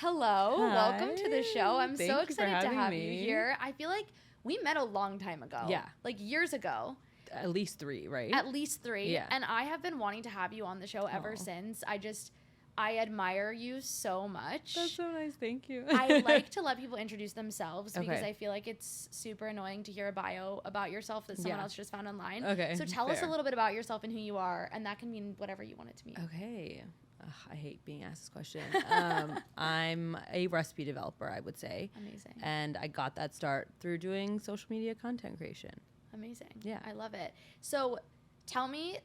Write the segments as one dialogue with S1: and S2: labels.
S1: Hello,
S2: Hi.
S1: welcome to the show. I'm
S2: Thank
S1: so
S2: you for
S1: excited to
S2: having
S1: have you
S2: me.
S1: here. I feel like we met a long time ago.
S2: Yeah.
S1: Like years ago.
S2: At least 3, right?
S1: At least 3.
S2: Yeah.
S1: And I have been wanting to have you on the show ever
S2: Aw.
S1: since. I admire you so much.
S2: That's so nice. Thank you.
S1: I like to let people introduce themselves because
S2: Okay.
S1: I feel like it's super annoying to hear a bio about yourself that someone
S2: Yeah.
S1: else just found online.
S2: Okay,
S1: So tell us a
S2: fair.
S1: little bit about yourself and who you are, and that can mean whatever you want it to mean.
S2: Okay. Ugh, I hate being asked this question. I'm a recipe developer, I would say.
S1: Amazing.
S2: And I got that start through doing social media content creation.
S1: Amazing.
S2: Yeah.
S1: I love it. So tell me,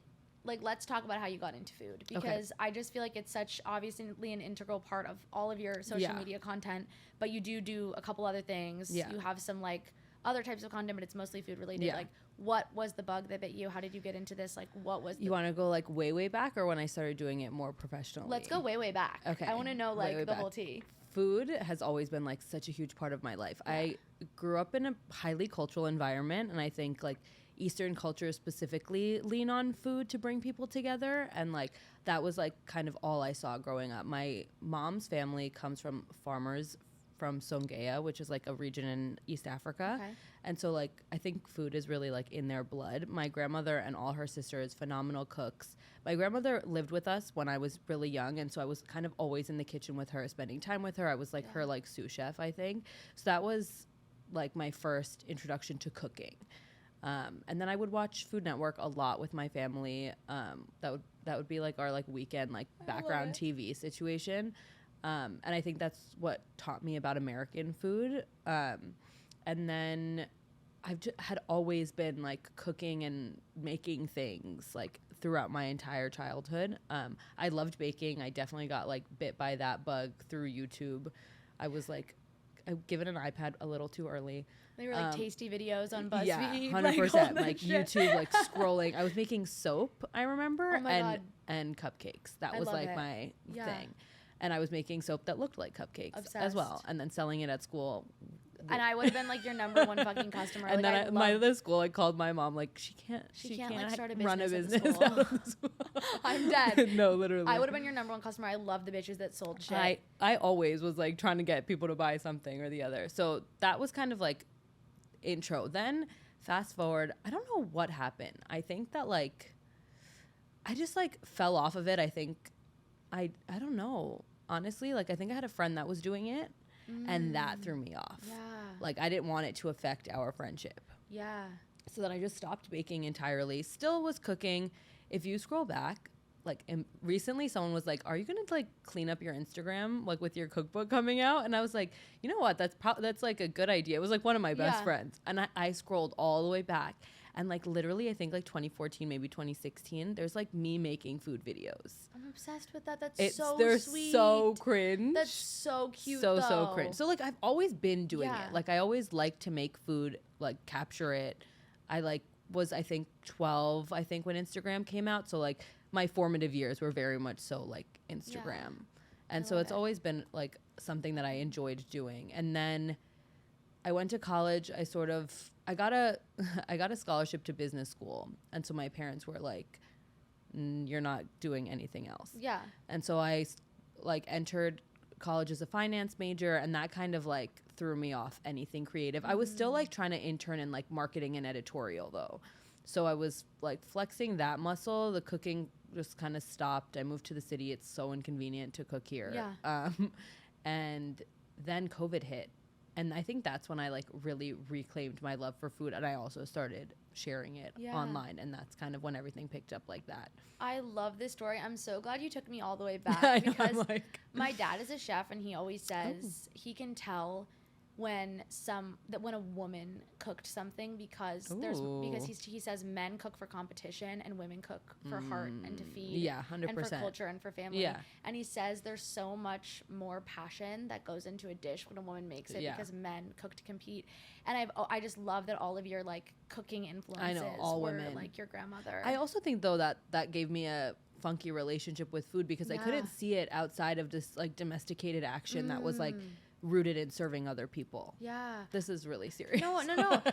S1: like, let's talk about how you got into food because I just feel like it's such obviously an integral part of all of your social
S2: Yeah.
S1: media content, but you do a couple other things.
S2: Yeah.
S1: You have some like other types of content, but it's mostly food related.
S2: Yeah.
S1: Like, what was the bug that bit you? How did you get into this? Like, what was
S2: You want to go like way, way back or when I started doing it more professionally?
S1: Let's go way, way back.
S2: Okay.
S1: I want to know like
S2: Way, way
S1: the
S2: back.
S1: whole tea.
S2: Food has always been like such a huge part of my life.
S1: Yeah.
S2: I grew up in a highly cultural environment, and I think like Eastern cultures specifically lean on food to bring people together, and like that was like kind of all I saw growing up. My mom's family comes from farmers from Songea, which is like a region in East Africa.
S1: Okay.
S2: And so like I think food is really like in their blood. My grandmother and all her sisters, phenomenal cooks. My grandmother lived with us when I was really young, and so I was kind of always in the kitchen with her, spending time with her. I was like her like sous chef, I think. So that was like my first introduction to cooking. And then I would watch Food Network a lot with my family. That would be like our like weekend like background TV situation. And I think that's what taught me about American food. And then I've had always been like cooking and making things like throughout my entire childhood. I loved baking. I definitely got like bit by that bug through YouTube. I was like, I given an iPad a little too early.
S1: They were like tasty videos on BuzzFeed.
S2: Yeah, 100%.
S1: Like, all that
S2: Like
S1: shit.
S2: YouTube, like scrolling. I was making soap, I remember,
S1: Oh my God.
S2: and cupcakes. That
S1: I
S2: was
S1: love
S2: like
S1: it.
S2: my
S1: Yeah.
S2: thing. And I was making soap that looked like cupcakes as well,
S1: Obsessed.
S2: and then selling it at school.
S1: And I would have been like your number one fucking customer.
S2: And
S1: like,
S2: then
S1: I love
S2: the school, I called my mom, like, she can't
S1: like, start a
S2: run a
S1: business at the
S2: business
S1: school.
S2: out of the school.
S1: I'm dead.
S2: No, literally.
S1: I would have been your number one customer. I love the bitches that sold shit.
S2: I always was like trying to get people to buy something or the other. So that was kind of like intro. Then fast forward, I don't know what happened. I think that like I just like fell off of it. I think I don't know. Honestly, like I think I had a friend that was doing it and that threw me off.
S1: Yeah.
S2: Like I didn't want it to affect our friendship.
S1: Yeah.
S2: So then I just stopped baking entirely. Still was cooking. If you scroll back, like recently someone was like, "Are you gonna like clean up your Instagram like with your cookbook coming out?" And I was like, "You know what? That's like a good idea." It was like one of my best
S1: Yeah.
S2: friends, and I scrolled all the way back, and like literally I think like 2014, maybe 2016. There's like me making food videos.
S1: I'm obsessed with that. That's
S2: They're
S1: sweet.
S2: so cringe.
S1: That's so cute.
S2: so
S1: though.
S2: cringe. So like I've always been doing
S1: Yeah.
S2: it. Like I always like to make food, like capture it. I like was I think 12 I think when Instagram came out. So like my formative years were very much so like Instagram. And so
S1: love
S2: it's
S1: it.
S2: always been like something that I enjoyed doing. And then I went to college. I got a scholarship to business school. And so my parents were like, you're not doing anything else.
S1: Yeah.
S2: And so I like entered college as a finance major, and that kind of like threw me off anything creative. I was still like trying to intern in like marketing and editorial though. So I was like flexing that muscle. The cooking just kind of stopped. I moved to the city. It's so inconvenient to cook here.
S1: Yeah.
S2: And then COVID hit. And I think that's when I like really reclaimed my love for food, and I also started sharing it
S1: Yeah.
S2: online, and that's kind of when everything picked up like that.
S1: I love this story. I'm so glad you took me all the way
S2: I
S1: back
S2: know, I'm
S1: because
S2: like-
S1: my dad is a chef and he always says he can tell when a woman cooked something because
S2: Ooh.
S1: he says men cook for competition and women cook for heart and to feed.
S2: Yeah,
S1: And for
S2: 100%.
S1: culture and for family.
S2: Yeah.
S1: And he says there's so much more passion that goes into a dish when a woman makes it
S2: Yeah.
S1: because men cook to compete. And I just love that all of your like cooking influences
S2: all
S1: were
S2: women.
S1: like your grandmother.
S2: I also think though that gave me a funky relationship with food because I
S1: Yeah.
S2: couldn't see it outside of this like domesticated action that was like rooted in serving other people.
S1: Yeah.
S2: This is really serious.
S1: No.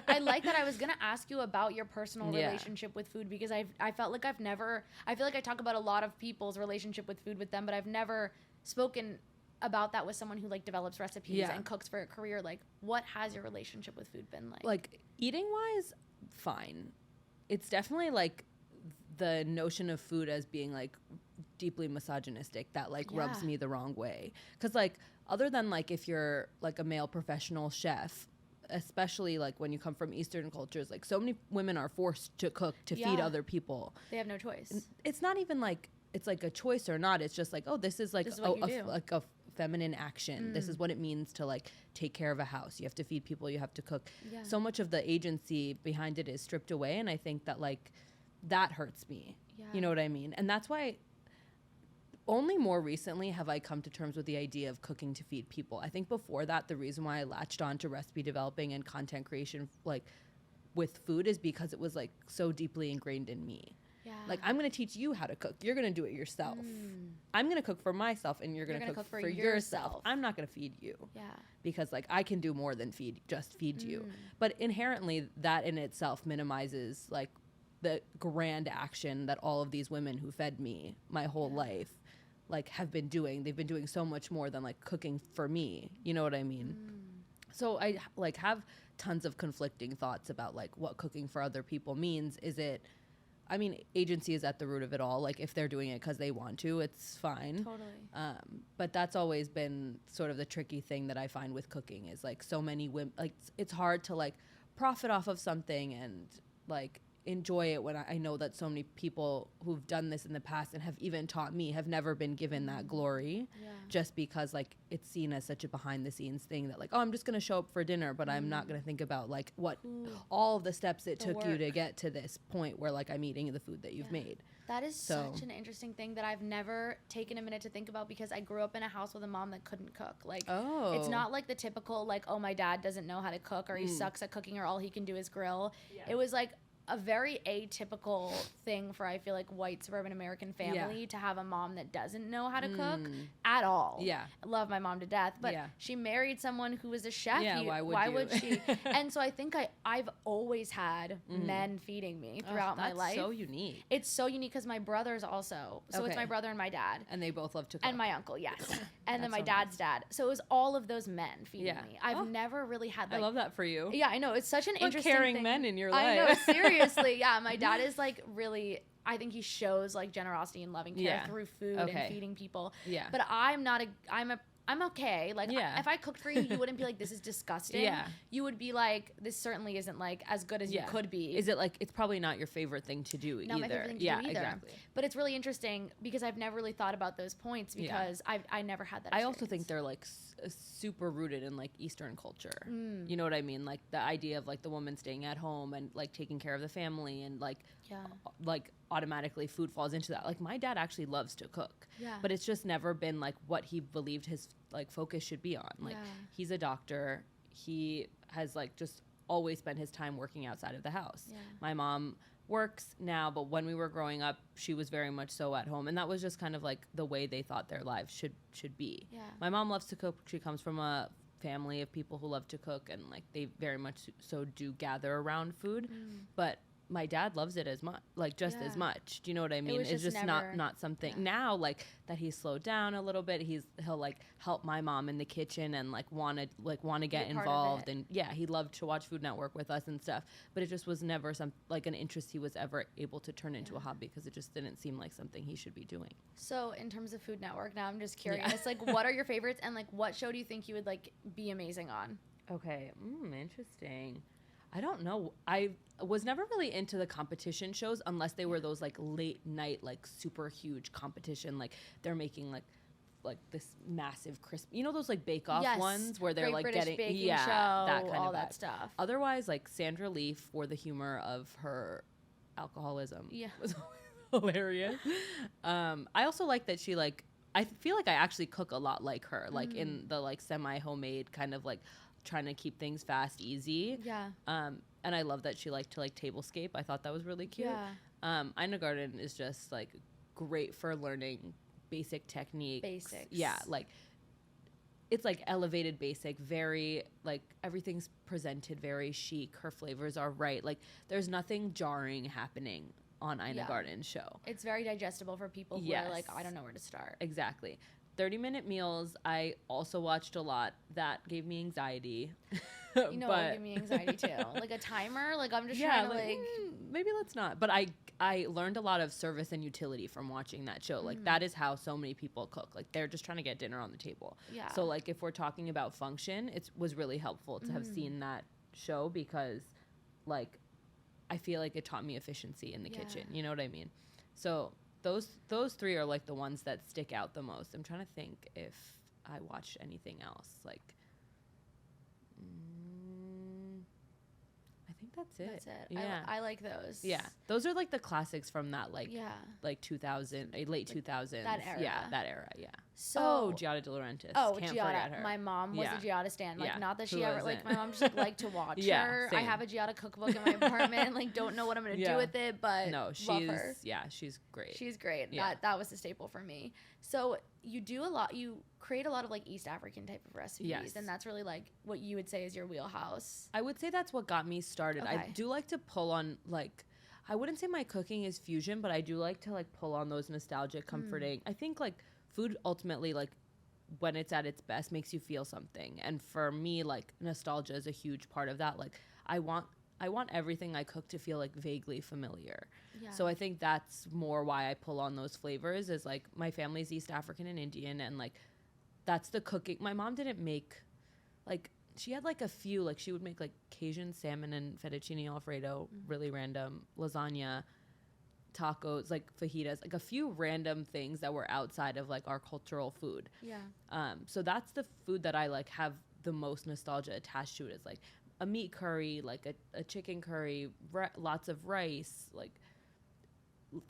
S1: I like that. I was going to ask you about your personal relationship with food because I felt like I feel like I talk about a lot of people's relationship with food with them, but I've never spoken about that with someone who like develops recipes
S2: Yeah.
S1: and cooks for a career, like what has your relationship with food been like?
S2: Like eating wise, fine. It's definitely like the notion of food as being like deeply misogynistic that like rubs
S1: Yeah.
S2: me the wrong way. Because like other than like if you're like a male professional chef, especially like when you come from Eastern cultures, like so many women are forced to cook to feed
S1: Yeah.
S2: other people.
S1: They have no choice.
S2: It's not even like it's like a choice or not. It's just like, oh, this is like
S1: This is what you do.
S2: like a feminine action. This is what it means to like take care of a house. You have to feed people, you have to cook.
S1: Yeah.
S2: So much of the agency behind it is stripped away, and I think that like that hurts me.
S1: Yeah.
S2: You know what I mean? And that's why only more recently have I come to terms with the idea of cooking to feed people. I think before that, the reason why I latched on to recipe developing and content creation like with food is because it was like so deeply ingrained in me.
S1: Yeah.
S2: Like, I'm going to teach you how to cook. You're going to do it yourself. I'm going to cook for myself, and you're going to cook for yourself. I'm not going to feed you.
S1: Yeah.
S2: Because, like, I can do more than feed you. But inherently, that in itself minimizes, like, the grand action that all of these women who fed me my whole life, like, have been doing. They've been doing so much more than, like, cooking for me. You know what I mean? So I, like, have tons of conflicting thoughts about, like, what cooking for other people means. Is it... I mean, agency is at the root of it all. Like, if they're doing it because they want to, it's fine.
S1: Totally.
S2: But that's always been sort of the tricky thing that I find with cooking is, like, so many women, like, it's hard to, like, profit off of something and, like, enjoy it when I know that so many people who've done this in the past and have even taught me have never been given that glory just because, like, it's seen as such a behind the scenes thing that, like, oh, I'm just going to show up for dinner, but I'm not going to think about, like, what all of the steps it took you to get to this point where, like, I'm eating the food that you've made.
S1: That is such an interesting thing that I've never taken a minute to think about because I grew up in a house with a mom that couldn't cook. Like, it's not like the typical, like, oh, my dad doesn't know how to cook or he sucks at cooking or all he can do is grill. It was like a very atypical thing for, I feel like, white suburban American family to have a mom that doesn't know how to cook at all.
S2: Yeah.
S1: I love my mom to death, but she married someone who was a chef.
S2: Yeah, why would
S1: she? And so I think I've always had men feeding me throughout my life.
S2: That's so unique.
S1: It's so unique because my brothers also. So it's my brother and my dad.
S2: And they both love to cook.
S1: And my uncle, yes. And then my dad's dad. So it was all of those men feeding me. I've never really had, like...
S2: I love that for you.
S1: Yeah, I know. It's such an interesting
S2: caring
S1: thing.
S2: men in your
S1: I know,
S2: life.
S1: seriously. Yeah, my dad is, like, really... I think he shows, like, generosity and loving care through food and feeding people.
S2: Yeah.
S1: But I'm okay. Like, if I cooked for you, you wouldn't be like, this is disgusting.
S2: Yeah.
S1: You would be like, this certainly isn't, like, as good as you could be.
S2: Is it, like, it's probably not your favorite thing to do either.
S1: Not my favorite thing to do either. Exactly. But it's really interesting because I've never really thought about those points because I never had that experience.
S2: I also think they're, like, super rooted in, like, Eastern culture. You know what I mean? Like, the idea of, like, the woman staying at home and, like, taking care of the family and, like, like, automatically food falls into that. Like, my dad actually loves to cook. Yeah. But it's just never been, like, what he believed his, like, focus should be on. Like, he's a doctor. He has, like, just always spent his time working outside of the house. Yeah. My mom works now, but when we were growing up, she was very much so at home. And that was just kind of, like, the way they thought their lives should be. Yeah. My mom loves to cook. She comes from a family of people who love to cook, and, like, they very much so do gather around food. But my dad loves it as much, like, just as much. Do you know what I mean? It's just not something now, like, that he's slowed down a little bit. He'll like help my mom in the kitchen and like want to get involved. And he loved to watch Food Network with us and stuff. But it just was never like an interest he was ever able to turn into a hobby because it just didn't seem like something he should be doing.
S1: So in terms of Food Network, now I'm just curious, like, what are your favorites and, like, what show do you think you would, like, be amazing on?
S2: Okay, interesting. I don't know. I was never really into the competition shows unless they were those, like, late night, like, super huge competition. Like, they're making, like this massive crisp, you know, those, like, Bake Off ones where they're
S1: Great
S2: like
S1: British
S2: getting
S1: Baking Show,
S2: that kind
S1: all
S2: of
S1: that
S2: vibe.
S1: stuff.
S2: Otherwise, like, Sandra Lee, for the humor of her alcoholism, was hilarious. I also like that she, like, I feel like I actually cook a lot like her, like in the, like, semi homemade kind of, like, trying to keep things fast, easy. Yeah. And I love that she liked to, like, tablescape. I thought that was really cute. Yeah. Ina Garten is just, like, great for learning basic techniques.
S1: Basics.
S2: Yeah, like, it's, like, elevated basic, very, like, everything's presented very chic. Her flavors are right. Like, there's nothing jarring happening on Ina Garten's show.
S1: It's very digestible for people who are like, I don't know where to start.
S2: Exactly. 30-minute meals, I also watched a lot. That gave me anxiety.
S1: You know, what would give me anxiety too. Like a timer. Like I'm just trying to
S2: maybe let's not. But I learned a lot of service and utility from watching that show. Like that is how so many people cook. Like they're just trying to get dinner on the table.
S1: Yeah.
S2: So like if we're talking about function, it was really helpful to have seen that show because like I feel like it taught me efficiency in the kitchen. You know what I mean? So those three are like the ones that stick out the most. I'm trying to think if I watched anything else. Like I think that's it.
S1: That's it.
S2: Yeah.
S1: I like those.
S2: Yeah. Those are like the classics from that like 2000, late 2000s.
S1: That era.
S2: Yeah, that era, yeah.
S1: So
S2: Giada De Laurentiis.
S1: Oh,
S2: Can't
S1: Giada.
S2: forget her.
S1: My mom was a Giada stan. Like not that she ever like
S2: wasn't?
S1: my mom just liked to watch her.
S2: Same.
S1: I have a Giada cookbook in my apartment. Like don't know what I'm gonna do with it, but
S2: no,
S1: love her.
S2: She's great.
S1: She's great.
S2: Yeah.
S1: That was the staple for me. So you do a lot. You create a lot of like East African type of recipes, and that's really like what you would say is your wheelhouse.
S2: I would say that's what got me started.
S1: Okay.
S2: I do like to pull on like I wouldn't say my cooking is fusion, but I do like to like pull on those nostalgic, comforting. I think like food ultimately like when it's at its best makes you feel something, and for me like nostalgia is a huge part of that. Like I want everything I cook to feel like vaguely familiar. Yeah. So I think that's more why I pull on those flavors is like my family's East African and Indian, and like that's the cooking. My mom didn't make like she had like a few, like she would make like Cajun salmon and fettuccine alfredo, really random, lasagna, tacos, like fajitas, like a few random things that were outside of like our cultural food.
S1: Yeah.
S2: So that's the food that I like have the most nostalgia attached to it is like a meat curry, like a chicken curry, lots of rice, like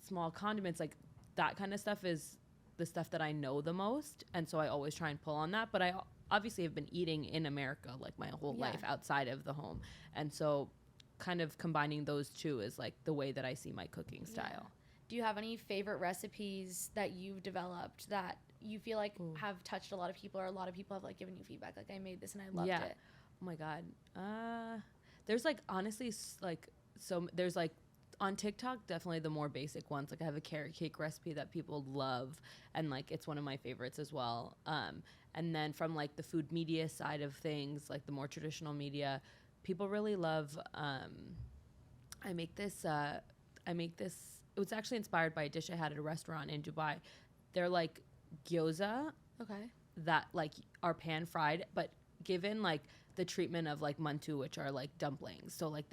S2: small condiments, like that kind of stuff is the stuff that I know the most. And so I always try and pull on that. But I obviously have been eating in America like my whole life outside of the home. And so kind of combining those two is like the way that I see my cooking style.
S1: Yeah. Do you have any favorite recipes that you've developed that you feel like have touched a lot of people, or a lot of people have like given you feedback like I made this and I loved it?
S2: Oh my God. There's like honestly like so there's like on TikTok definitely the more basic ones. Like I have a carrot cake recipe that people love, and like it's one of my favorites as well. And then from like the food media side of things, like the more traditional media, people really love. I make this. It was actually inspired by a dish I had at a restaurant in Dubai. They're like gyoza.
S1: Okay.
S2: That like are pan fried, but given like the treatment of like mantu, which are like dumplings. So like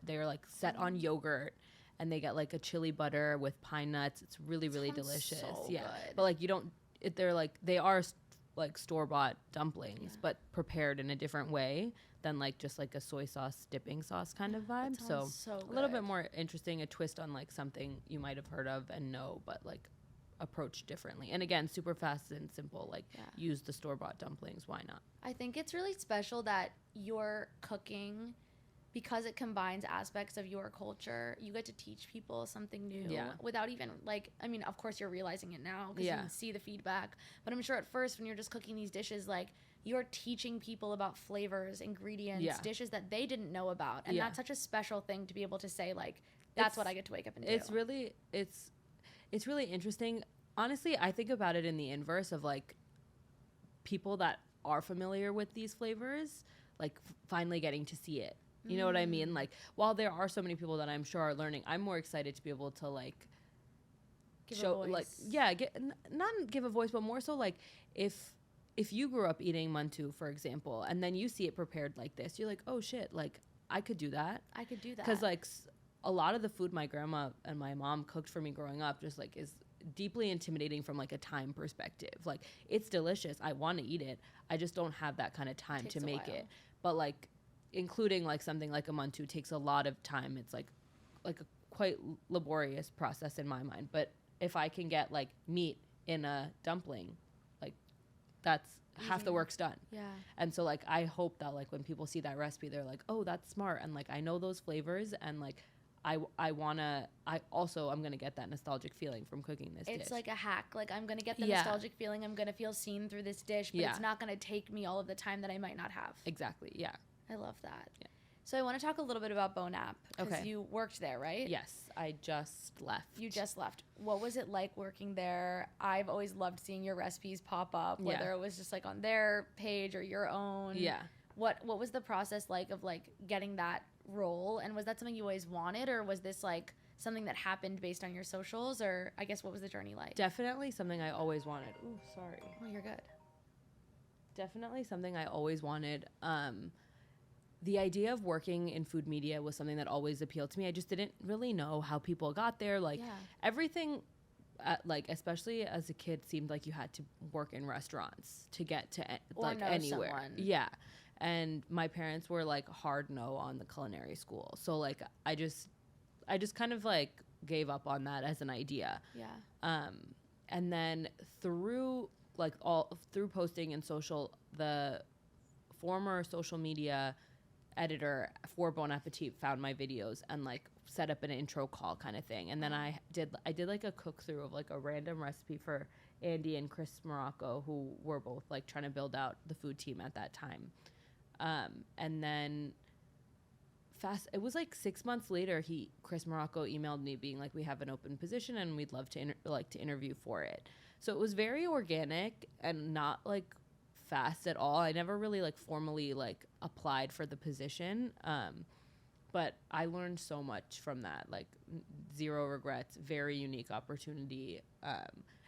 S2: they're like set on yogurt, and they get like a chili butter with pine nuts. It's really, really delicious.
S1: So
S2: yeah.
S1: good.
S2: But like they are like store-bought dumplings, but prepared in a different way than like just like a soy sauce dipping sauce kind of vibe. So a little bit more interesting, a twist on like something you might have heard of and know, but like approached differently. And again, super fast and simple, like use the store-bought dumplings. Why not?
S1: I think it's really special that you're cooking, because it combines aspects of your culture. You get to teach people something new without even like, I mean, of course you're realizing it now because you can see the feedback, but I'm sure at first when you're just cooking these dishes, like you're teaching people about flavors, ingredients, dishes that they didn't know about. And that's such a special thing to be able to say, like, that's what I get to wake up and do.
S2: It's really interesting. Honestly, I think about it in the inverse of like people that are familiar with these flavors, like finally getting to see it. You know what I mean? Like, while there are so many people that I'm sure are learning, I'm more excited to be able to like
S1: give a voice.
S2: Like, not give a voice, but more so like if you grew up eating mantu, for example, and then you see it prepared like this, you're like, oh shit, like I could do that.
S1: I could do that.
S2: Because like a lot of the food my grandma and my mom cooked for me growing up just like is deeply intimidating from like a time perspective. Like it's delicious. I want to eat it. I just don't have that kind of time to make it. But like including like something like a mantu takes a lot of time. It's like a quite laborious process in my mind. But if I can get like meat in a dumpling, like that's half the work's done.
S1: Yeah.
S2: And so like I hope that like when people see that recipe, they're like, oh, that's smart. And like I know those flavors, and like I'm gonna get that nostalgic feeling from cooking this dish.
S1: It's like a hack. Like I'm gonna get the nostalgic feeling. I'm gonna feel seen through this dish, but it's not gonna take me all of the time that I might not have.
S2: Exactly. Yeah.
S1: I love that.
S2: Yeah.
S1: So I want to talk a little bit about Bon App because
S2: Okay.
S1: you worked there, right?
S2: Yes, I just left.
S1: You just left. What was it like working there? I've always loved seeing your recipes pop up, whether it was just like on their page or your own.
S2: Yeah.
S1: What was the process like of like getting that role? And was that something you always wanted, or was this like something that happened based on your socials? Or I guess what was the journey like?
S2: Definitely something I always wanted. Ooh, sorry.
S1: Oh, you're good.
S2: Definitely something I always wanted. The idea of working in food media was something that always appealed to me. I just didn't really know how people got there. Like everything, like especially as a kid, seemed like you had to work in restaurants to get to like anywhere.
S1: Someone.
S2: Yeah, and my parents were like hard no on the culinary school, so like I just kind of like gave up on that as an idea.
S1: Yeah.
S2: And then through posting and social, the former social media editor for Bon Appetit found my videos and like set up an intro call kind of thing. And then I did like a cook through of like a random recipe for Andy and Chris Morocco, who were both like trying to build out the food team at that time. And then it was like 6 months later, Chris Morocco emailed me being like, we have an open position and we'd love to to interview for it. So it was very organic and not like fast at all. I never really like formally like applied for the position, but I learned so much from that. Like zero regrets, very unique opportunity.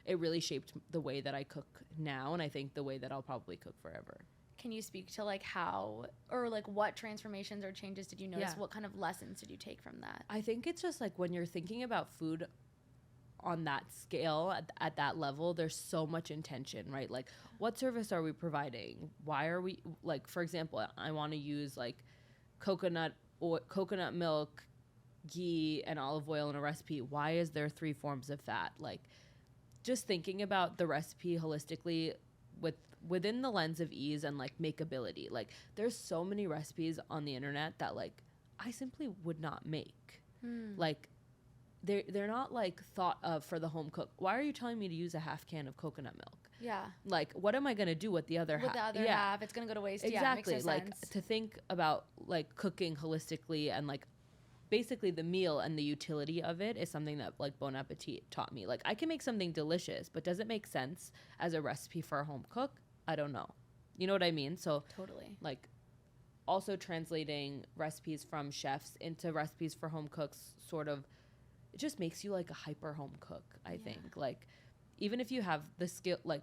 S2: It really shaped the way that I cook now, and I think the way that I'll probably cook forever.
S1: Can you speak to like how or like what transformations or changes did you notice?
S2: Yeah.
S1: What kind of lessons did you take from that?
S2: I think it's just like when you're thinking about food on that scale, at that level, there's so much intention, right? Like, what service are we providing? Why are we, like, for example, I want to use like coconut milk, ghee, and olive oil in a recipe. Why is there 3 forms of fat? Like, just thinking about the recipe holistically within the lens of ease and like makeability. Like, there's so many recipes on the internet that like I simply would not make. Like, they're not like thought of for the home cook. Why are you telling me to use a half can of coconut milk?
S1: Yeah.
S2: Like, what am I going to do with the other half?
S1: With the other half, it's going to go to waste.
S2: Exactly.
S1: Yeah, it makes no sense.
S2: Like, to think about like cooking holistically and like basically the meal and the utility of it is something that like Bon Appetit taught me. Like, I can make something delicious, but does it make sense as a recipe for a home cook? I don't know. You know what I mean? So
S1: Totally.
S2: like, also translating recipes from chefs into recipes for home cooks sort of, it just makes you like a hyper home cook, I think. Like, even if you have the skill, like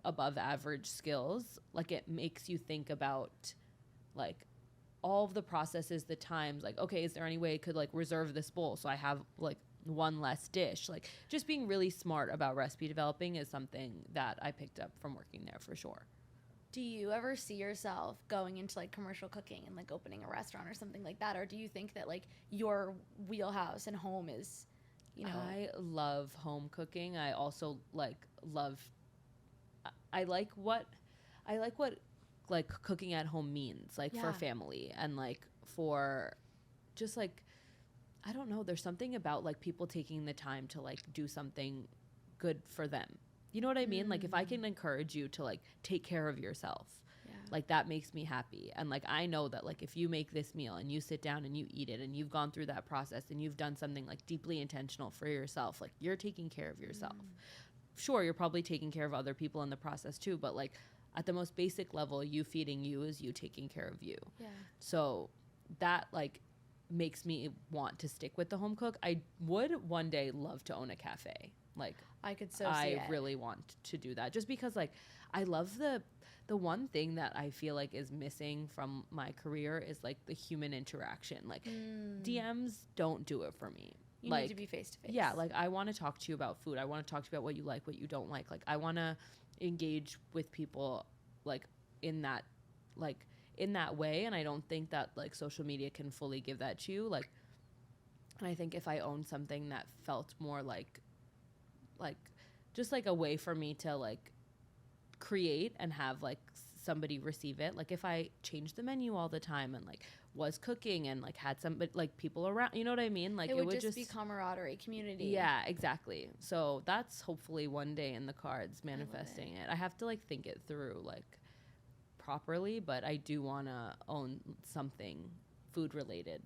S2: above average skills, like it makes you think about like all of the processes, the times, like, okay, is there any way I could like reserve this bowl so I have like one less dish? Like, just being really smart about recipe developing is something that I picked up from working there for sure.
S1: Do you ever see yourself going into like commercial cooking and like opening a restaurant or something like that? Or do you think that like your wheelhouse and home is, you know?
S2: I love home cooking. I also like what like cooking at home means, like for family and like for just like, I don't know, there's something about like people taking the time to like do something good for them. You know what I mean? Like, if I can encourage you to like take care of yourself, like that makes me happy. And like, I know that like if you make this meal and you sit down and you eat it and you've gone through that process and you've done something like deeply intentional for yourself, like you're taking care of yourself. Sure, you're probably taking care of other people in the process too, but like at the most basic level, you feeding you is you taking care of you.
S1: Yeah.
S2: So that like makes me want to stick with the home cook. I would one day love to own a cafe. Like,
S1: I could see
S2: I really want to do that just because like I love the one thing that I feel like is missing from my career is like the human interaction. Like DMs don't do it for me.
S1: You
S2: like,
S1: need to be face to face.
S2: Yeah, like I want to talk to you about food. I want to talk to you about what you like, what you don't like. Like I want to engage with people like in that way, and I don't think that like social media can fully give that to you. Like, and I think if I owned something that felt more like just like a way for me to like create and have like somebody receive it, like if I changed the menu all the time and like was cooking and like had somebody like people around, you know what I mean? Like
S1: it would just be camaraderie, community.
S2: Yeah, exactly. So that's hopefully one day in the cards, manifesting it. I have to like think it through like properly, but I do want to own something food related,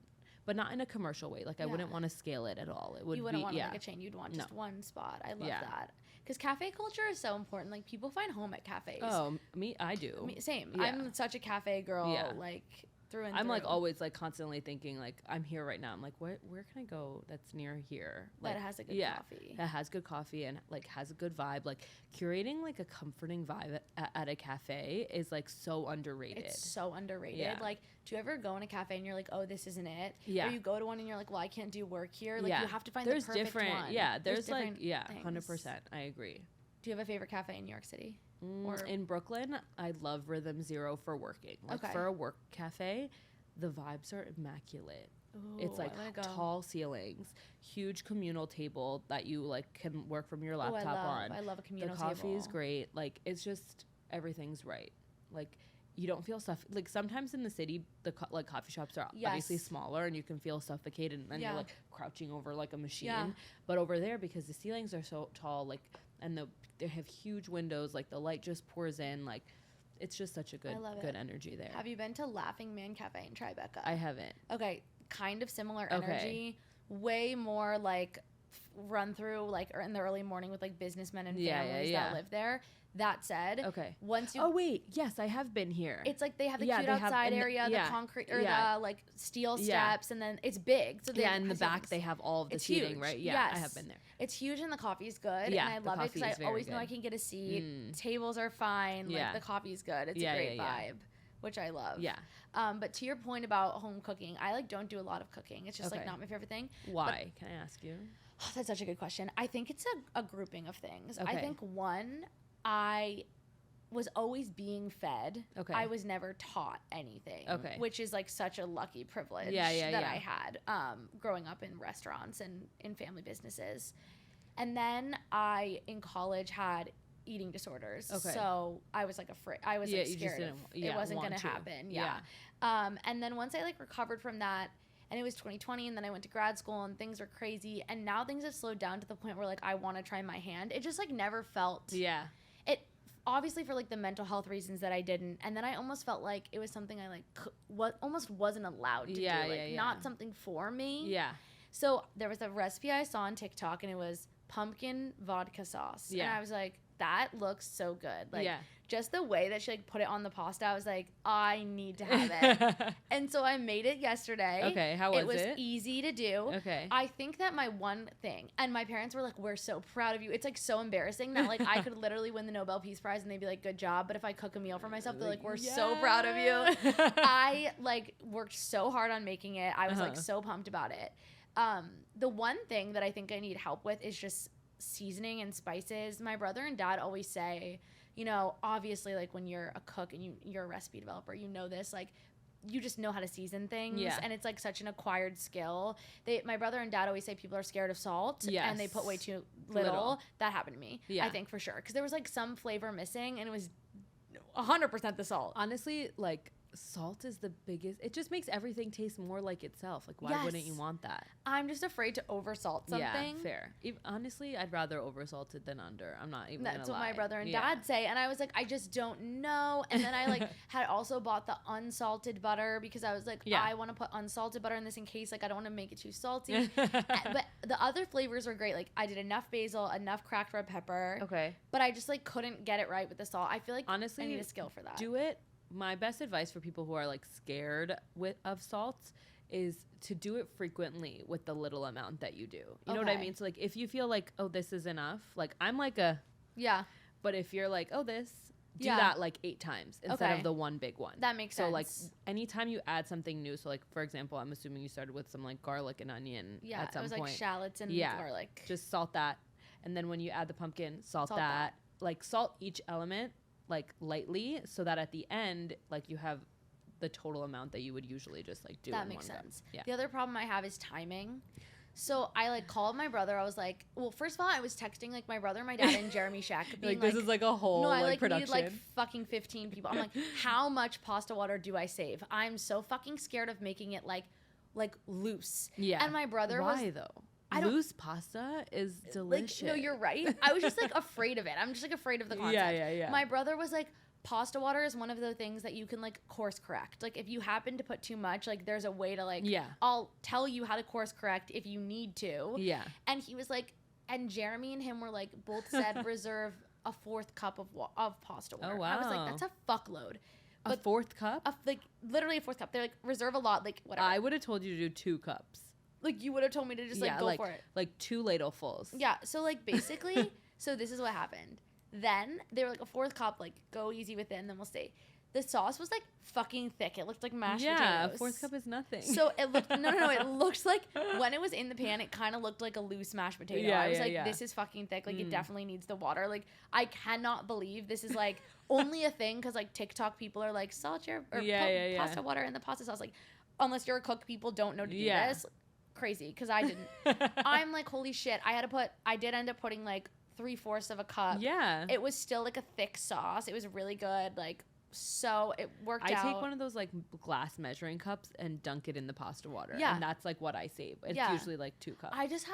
S2: but not in a commercial way. Like I wouldn't want to scale it at all. It would
S1: you wouldn't
S2: be
S1: want like a chain. You'd want just one spot. I love
S2: Yeah.
S1: that. Because cafe culture is so important. Like people find home at cafes.
S2: Oh, I do.
S1: Same.
S2: Yeah.
S1: I'm such a cafe girl. Like through and
S2: I'm
S1: through.
S2: like always like constantly thinking like I'm here right now. I'm like, where can I go that's near here? Like,
S1: that has a good coffee.
S2: That has good coffee and like has a good vibe. Like curating like a comforting vibe at a cafe is like so underrated.
S1: It's so underrated.
S2: Yeah.
S1: Like, do you ever go in a cafe and you're like, oh, this isn't it?
S2: Yeah.
S1: Or you go to one and you're like, well, I can't do work here. Like you have to find
S2: there's
S1: the perfect
S2: different,
S1: one.
S2: Yeah, there's like,
S1: different
S2: 100%. I agree.
S1: Do you have a favorite cafe in New York City? Or
S2: in Brooklyn, I love Rhythm Zero for working. Like for a work cafe, the vibes are immaculate.
S1: Ooh,
S2: it's like tall ceilings, huge communal table that you like can work from your laptop on.
S1: I love a communal
S2: table. The coffee
S1: table.
S2: is great. Like it's just everything's right. Like you don't feel like sometimes in the city the like coffee shops are obviously smaller and you can feel suffocated and then you're like crouching over like a machine. But over there, because the ceilings are so tall, like and they have huge windows, like the light just pours in, like it's just such a good energy there.
S1: Have you been to Laughing Man Cafe in Tribeca?
S2: I haven't.
S1: Okay, kind of similar energy. Way more like run through like in the early morning with like businessmen and families that live there. That said, once you
S2: yes, I have been here.
S1: It's like they have the cute outside area, the concrete or the like steel steps, and then it's big. So
S2: in the back they have all of the seating,
S1: huge.
S2: right? Yeah, I have been there.
S1: It's huge and the coffee's good, and I love it because I always know I can get a seat. Tables are fine. Like the coffee's good. It's a great vibe, which I love.
S2: Yeah.
S1: But to your point about home cooking, I like don't do a lot of cooking. It's just like not my favorite thing.
S2: Why? Can I ask you?
S1: Oh, that's such a good question. I think it's a grouping of things. I think one, I was always being fed. I was never taught anything. Which is like such a lucky privilege that I had growing up in restaurants and in family businesses. And then I, in college, had eating disorders. So I was like afraid. I was like scared it wasn't going to happen. And then once I like recovered from that, and it was 2020, and then I went to grad school and things were crazy. And now things have slowed down to the point where like I want to try my hand. It just like never felt. It obviously for like the mental health reasons that I didn't. And then I almost felt like it was something I like almost wasn't allowed to do. Like not something for me. So there was a recipe I saw on TikTok and it was pumpkin vodka sauce. And I was like, that looks so good. Like just the way that she like put it on the pasta, I was like, I need to have it. And so I made it yesterday.
S2: How was it?
S1: It was easy to do. I think that my one thing, and my parents were like, we're so proud of you. It's like so embarrassing that like I could literally win the Nobel Peace Prize and they'd be like, good job. But if I cook a meal for myself, they're like, we're so proud of you. I like worked so hard on making it. I was like so pumped about it. The one thing that I think I need help with is just seasoning and spices. My brother and dad always say, you know, obviously like when you're a cook and you're a recipe developer, you know this, like you just know how to season things and it's like such an acquired skill. My brother and dad always say people are scared of salt and they put way too little. That happened to me, I think for sure, because there was like some flavor missing and it was 100% the salt.
S2: Honestly, like salt is the biggest. It just makes everything taste more like itself. Like why wouldn't you want that?
S1: I'm just afraid to oversalt something.
S2: Yeah, fair. Honestly, I'd rather oversalt it than under. I'm not even
S1: That's
S2: gonna
S1: what
S2: lie.
S1: my brother and dad say, and I was like, I just don't know. And then I like had also bought the unsalted butter because I was like, I want to put unsalted butter in this in case like I don't want to make it too salty. But the other flavors were great. Like I did enough basil, enough cracked red pepper. But I just like couldn't get it right with the salt. I feel like honestly I need a skill for that.
S2: Do it. My best advice for people who are like scared of salts is to do it frequently with the little amount that you do. You know what I mean? So like if you feel like, oh, this is enough, like I'm like a but if you're like, oh, this, do that like 8 times instead of the one big one.
S1: That makes sense.
S2: So like anytime you add something new, so like for example, I'm assuming you started with some like garlic and onion at some point.
S1: It was like shallots and garlic.
S2: Just salt that, and then when you add the pumpkin, salt that. Like salt each element like lightly so that at the end like you have the total amount that you would usually just like do.
S1: That makes sense. The other problem I have is timing. So I like called my brother. I was like, well, first of all, I was texting like my brother, my dad, and Jeremy Shack. Being
S2: like this is like a whole
S1: I
S2: like production.
S1: Needed like fucking 15 people. I'm like, how much pasta water do I save? I'm so fucking scared of making it like loose. And my brother
S2: Why though? Loose pasta is delicious.
S1: Like, no, you're right. I was just like afraid of it. I'm just like afraid of the concept. My brother was like, pasta water is one of the things that you can like course correct. Like if you happen to put too much, like there's a way to like, I'll tell you how to course correct if you need to.
S2: Yeah.
S1: And he was like, and Jeremy and him were like, both said reserve a 4th cup of pasta water.
S2: Oh, wow.
S1: I was like, that's a fuckload.
S2: But a 4th cup?
S1: Like literally a 4th cup. They're like, reserve a lot, like whatever.
S2: I would have told you to do 2 cups.
S1: Like you would have told me to just like go for it.
S2: Like 2 ladlefuls.
S1: Yeah. So like basically, so this is what happened. Then they were like, a 4th cup, like go easy with it and then we'll stay. The sauce was like fucking thick. It looked like mashed potatoes.
S2: Yeah, a 4th cup is nothing.
S1: So it looked, no. It looked like when it was in the pan, it kind of looked like a loose mashed potato. I was like, this is fucking thick. Like it definitely needs the water. Like I cannot believe this is like only a thing because like TikTok people are like, salt your pasta water in the pasta sauce. Like unless you're a cook, people don't know to do this. Crazy because I didn't. I'm like, holy shit. I did end up putting like 3/4 of a cup.
S2: Yeah.
S1: It was still like a thick sauce. It was really good. Like, so it worked out.
S2: I take one of those like glass measuring cups and dunk it in the pasta water.
S1: Yeah.
S2: And that's like what I save. It's usually like 2 cups.
S1: I just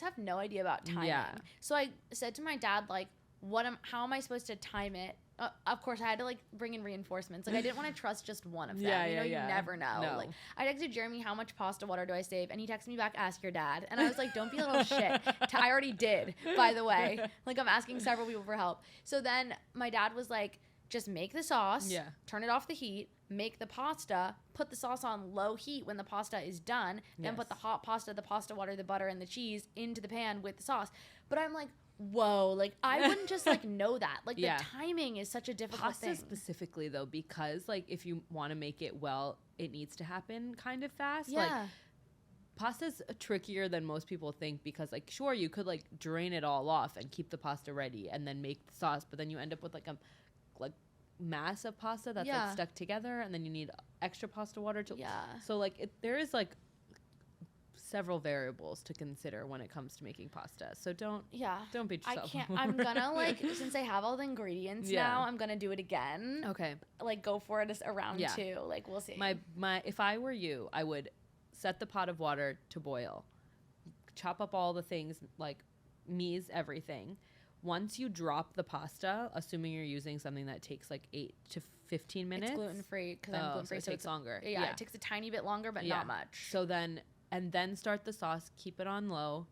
S1: have no idea about timing. Yeah. So I said to my dad, like, how am I supposed to time it? Of course, I had to like bring in reinforcements. Like I didn't want to trust just one of them. You never know. No. Like I texted Jeremy, how much pasta water do I save? And he texted me back, ask your dad. And I was like, don't be a little shit. I already did, by the way. Like I'm asking several people for help. So then my dad was like, just make the sauce, turn it off the heat, make the pasta, put the sauce on low heat when the pasta is done, then put the hot pasta, the pasta water, the butter, and the cheese into the pan with the sauce. But I'm like, whoa, like I wouldn't just like know that. Like the timing is such a difficult thing.
S2: Pasta specifically though, because like if you want to make it well, it needs to happen kind of fast.
S1: Yeah.
S2: Like pasta's trickier than most people think because like sure you could like drain it all off and keep the pasta ready and then make the sauce, but then you end up with like a mass of pasta that's like stuck together and then you need extra pasta water to so like there is like several variables to consider when it comes to making pasta. So don't beat yourself.
S1: I'm gonna like since I have all the ingredients now, I'm gonna do it again.
S2: Okay.
S1: Like go for it around 2. Like we'll see.
S2: My if I were you, I would set the pot of water to boil. Chop up all the things like mise everything. Once you drop the pasta, assuming you're using something that takes like 8 to 15 minutes.
S1: It's gluten-free because I'm gluten-free,
S2: so it takes longer.
S1: Yeah, it takes a tiny bit longer, but not much.
S2: So then start the sauce, keep it on low,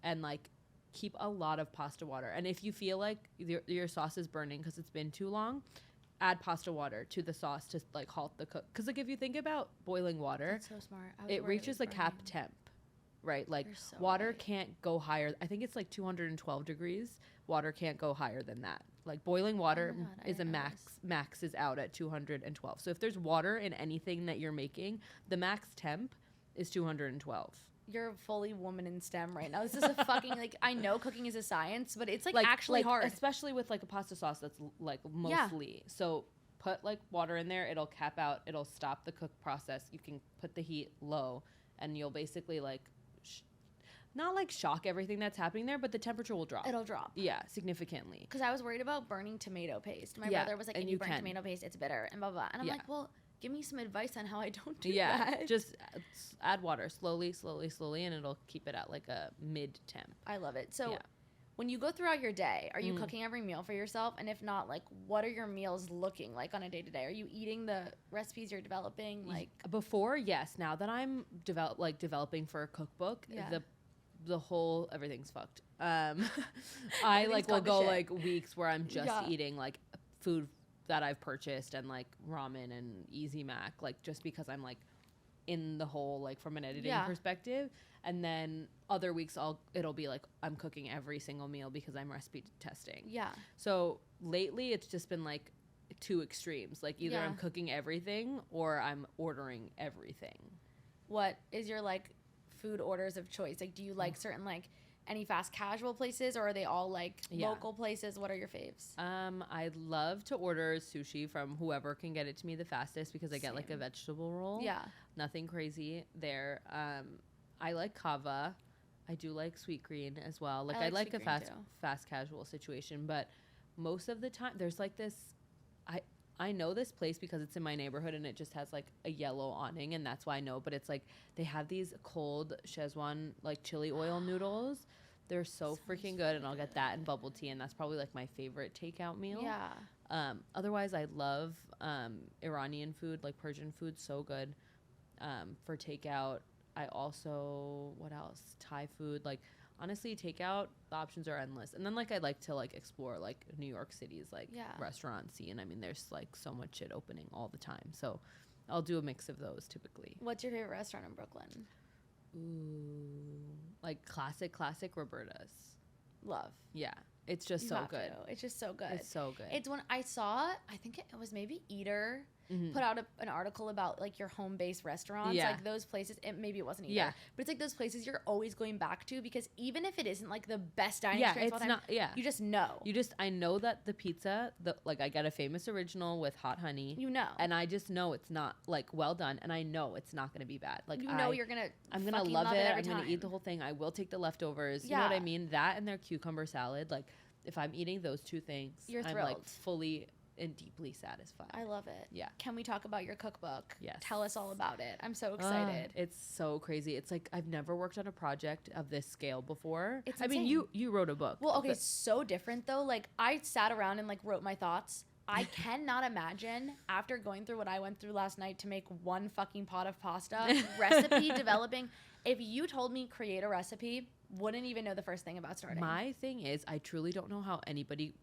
S2: and like keep a lot of pasta water. And if you feel like your sauce is burning because it's been too long, add pasta water to the sauce to like halt the cook. Because like if you think about boiling water,
S1: that's so smart.
S2: It reaches a cap temp, right? Like so water can't go higher. I think it's like 212 degrees. Water can't go higher than that. Like boiling water is a max is out at 212. So if there's water in anything that you're making, the max temp is 212.
S1: You're fully woman in STEM right now. This is a fucking like I know cooking is a science, but it's like actually hard,
S2: especially with like a pasta sauce that's like mostly. So put like water in there, it'll cap out, it'll stop the cook process. You can put the heat low and you'll basically like not like shock everything that's happening there, but the temperature will drop.
S1: It'll drop.
S2: Yeah, significantly.
S1: Because I was worried about burning tomato paste. My brother was like, if you burn tomato paste, it's bitter and blah, blah, blah. And I'm like, well, give me some advice on how I don't do that.
S2: Just add water slowly, and it'll keep it at like a mid-temp.
S1: I love it. So when you go throughout your day, are you cooking every meal for yourself? And if not, like, what are your meals looking like on a day-to-day? Are you eating the recipes you're developing? Like
S2: before, yes. Now that I'm developing for a cookbook, the whole everything's fucked. I like will go like weeks where I'm just eating like food that I've purchased and like ramen and Easy Mac, like just because I'm like in the hole like from an editing perspective. And then other weeks it'll be like I'm cooking every single meal because I'm recipe testing. Yeah. So lately it's just been like 2 extremes. Like either I'm cooking everything or I'm ordering everything.
S1: What is your like food orders of choice? Like do you like certain like any fast casual places or are they all like local places? What are your faves?
S2: I love to order sushi from whoever can get it to me the fastest because I get like a vegetable roll. Yeah. Nothing crazy there. I like kava. I do like sweet green as well. Like I like a fast casual situation, but most of the time there's like this I know this place because it's in my neighborhood and it just has like a yellow awning and that's why I know, but it's like they have these cold Szechuan like chili oil noodles. They're so freaking good and I'll get that and bubble tea and that's probably like my favorite takeout meal. Yeah. Otherwise, I love Iranian food, like Persian food, so good. For takeout, I also, what else? Thai food, like honestly, takeout, the options are endless. And then like I like to like explore like New York City's like restaurant scene. I mean, there's like so much shit opening all the time. So I'll do a mix of those typically.
S1: What's your favorite restaurant in Brooklyn?
S2: Ooh, like classic Roberta's.
S1: Love.
S2: Yeah. It's just so good.
S1: It's just so good.
S2: It's so good.
S1: It's when I saw, I think it was maybe Eater put out an article about like your home-based restaurants.
S2: Yeah.
S1: Like those places, maybe it wasn't Eater. Yeah. But it's like those places you're always going back to because even if it isn't like the best dining experience of all time, you just know. I know that the pizza, like I get a Famous Original with hot honey. You know.
S2: And I just know it's not like well done and I know it's not going to be bad. Like
S1: I'm going to
S2: love it. I'm going to eat the whole thing. I will take the leftovers. You know what I mean? That and their cucumber salad, like if I'm eating those two things, I'm like fully and deeply satisfied.
S1: I love it.
S2: Yeah.
S1: Can we talk about your cookbook?
S2: Yes.
S1: Tell us all about it. I'm so excited.
S2: It's so crazy. It's like I've never worked on a project of this scale before.
S1: It's
S2: insane. I mean, you wrote a book.
S1: Well, okay, it's so different though. Like I sat around and like wrote my thoughts. I cannot imagine after going through what I went through last night to make one fucking pot of pasta, recipe developing. If you told me create a recipe, wouldn't even know the first thing about starting.
S2: My thing is I truly don't know how anybody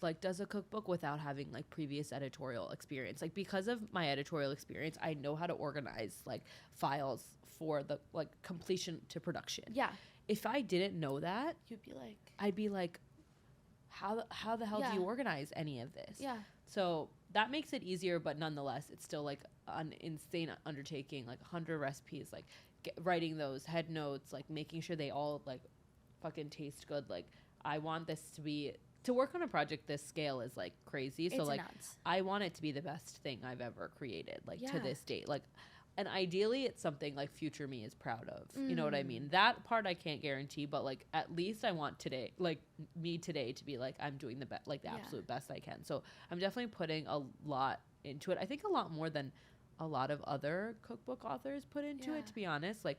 S2: like does a cookbook without having like previous editorial experience. Like because of my editorial experience, I know how to organize like files for the like completion to production. Yeah. If I didn't know that, I'd be like, how the hell do you organize any of this? Yeah. So that makes it easier, but nonetheless, it's still like an insane undertaking, like 100 recipes, like writing those head notes, like making sure they all like fucking taste good. Like I want this to work on a project this scale is like crazy. So like nuts. I want it to be the best thing I've ever created, like to this date. Like, and ideally it's something like future me is proud of. You know what I mean? That part I can't guarantee, but like at least I want today, like me today to be like, I'm doing the best, like the absolute best I can. So I'm definitely putting a lot into it. I think a lot more than a lot of other cookbook authors put into it, to be honest. Like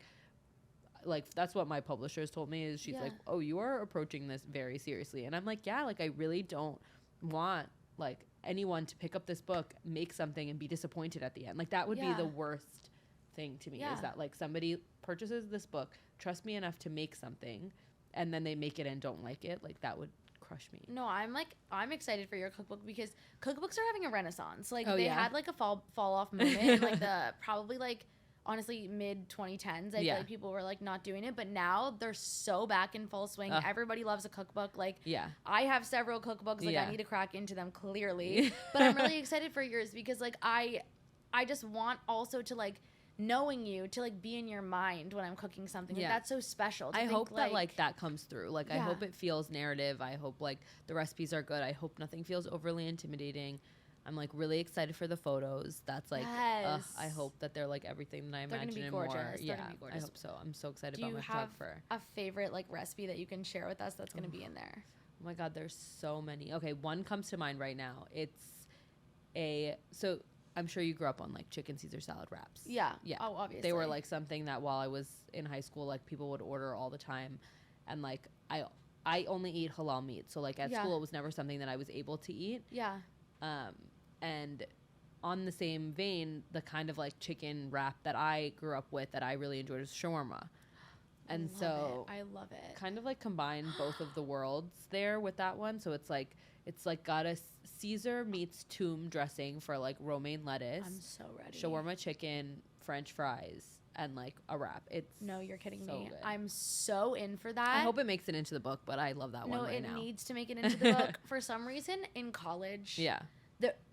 S2: that's what my publishers told me is she's like, oh, you are approaching this very seriously. And I'm like, yeah, like I really don't want like anyone to pick up this book, make something and be disappointed at the end. Like that would be the worst thing to me is that like somebody purchases this book, trust me enough to make something and then they make it and don't like it. Like that would crush me.
S1: No, I'm excited for your cookbook because cookbooks are having a renaissance. Like they had like a fall off moment in like the probably like honestly mid 2010s. I feel like people were like not doing it, but now they're so back in full swing. Everybody loves a cookbook. Like I have several cookbooks. Like I need to crack into them clearly, but I'm really excited for yours because like I just want also to like knowing you to like be in your mind when I'm cooking something. Like, that's so special.
S2: I hope that like that comes through. Like I hope it feels narrative. I hope like the recipes are good. I hope nothing feels overly intimidating. I'm like really excited for the photos. That's like I hope that they're like everything that I imagine and more. Yeah, I hope so. I'm so excited about my photographer.
S1: Do you have a favorite like recipe that you can share with us that's going to be in there?
S2: Oh my god, there's so many. Okay, one comes to mind right now. So I'm sure you grew up on like chicken Caesar salad wraps. Yeah. Oh, obviously. They were like something that while I was in high school, like people would order all the time. And like I only eat halal meat. So like at school, it was never something that I was able to eat. Yeah. And on the same vein, the kind of like chicken wrap that I grew up with that I really enjoyed is shawarma. And
S1: I love it.
S2: Kind of like combine both of the worlds there with that one. So it's like got a Caesar meets tomb dressing for like romaine lettuce.
S1: I'm so ready.
S2: Shawarma chicken, French fries, and like a wrap.
S1: No, you're kidding me. Good. I'm so in for that.
S2: I hope it makes it into the book, but I love that one right now.
S1: No, it needs to make it into the book. For some reason, in college. Yeah.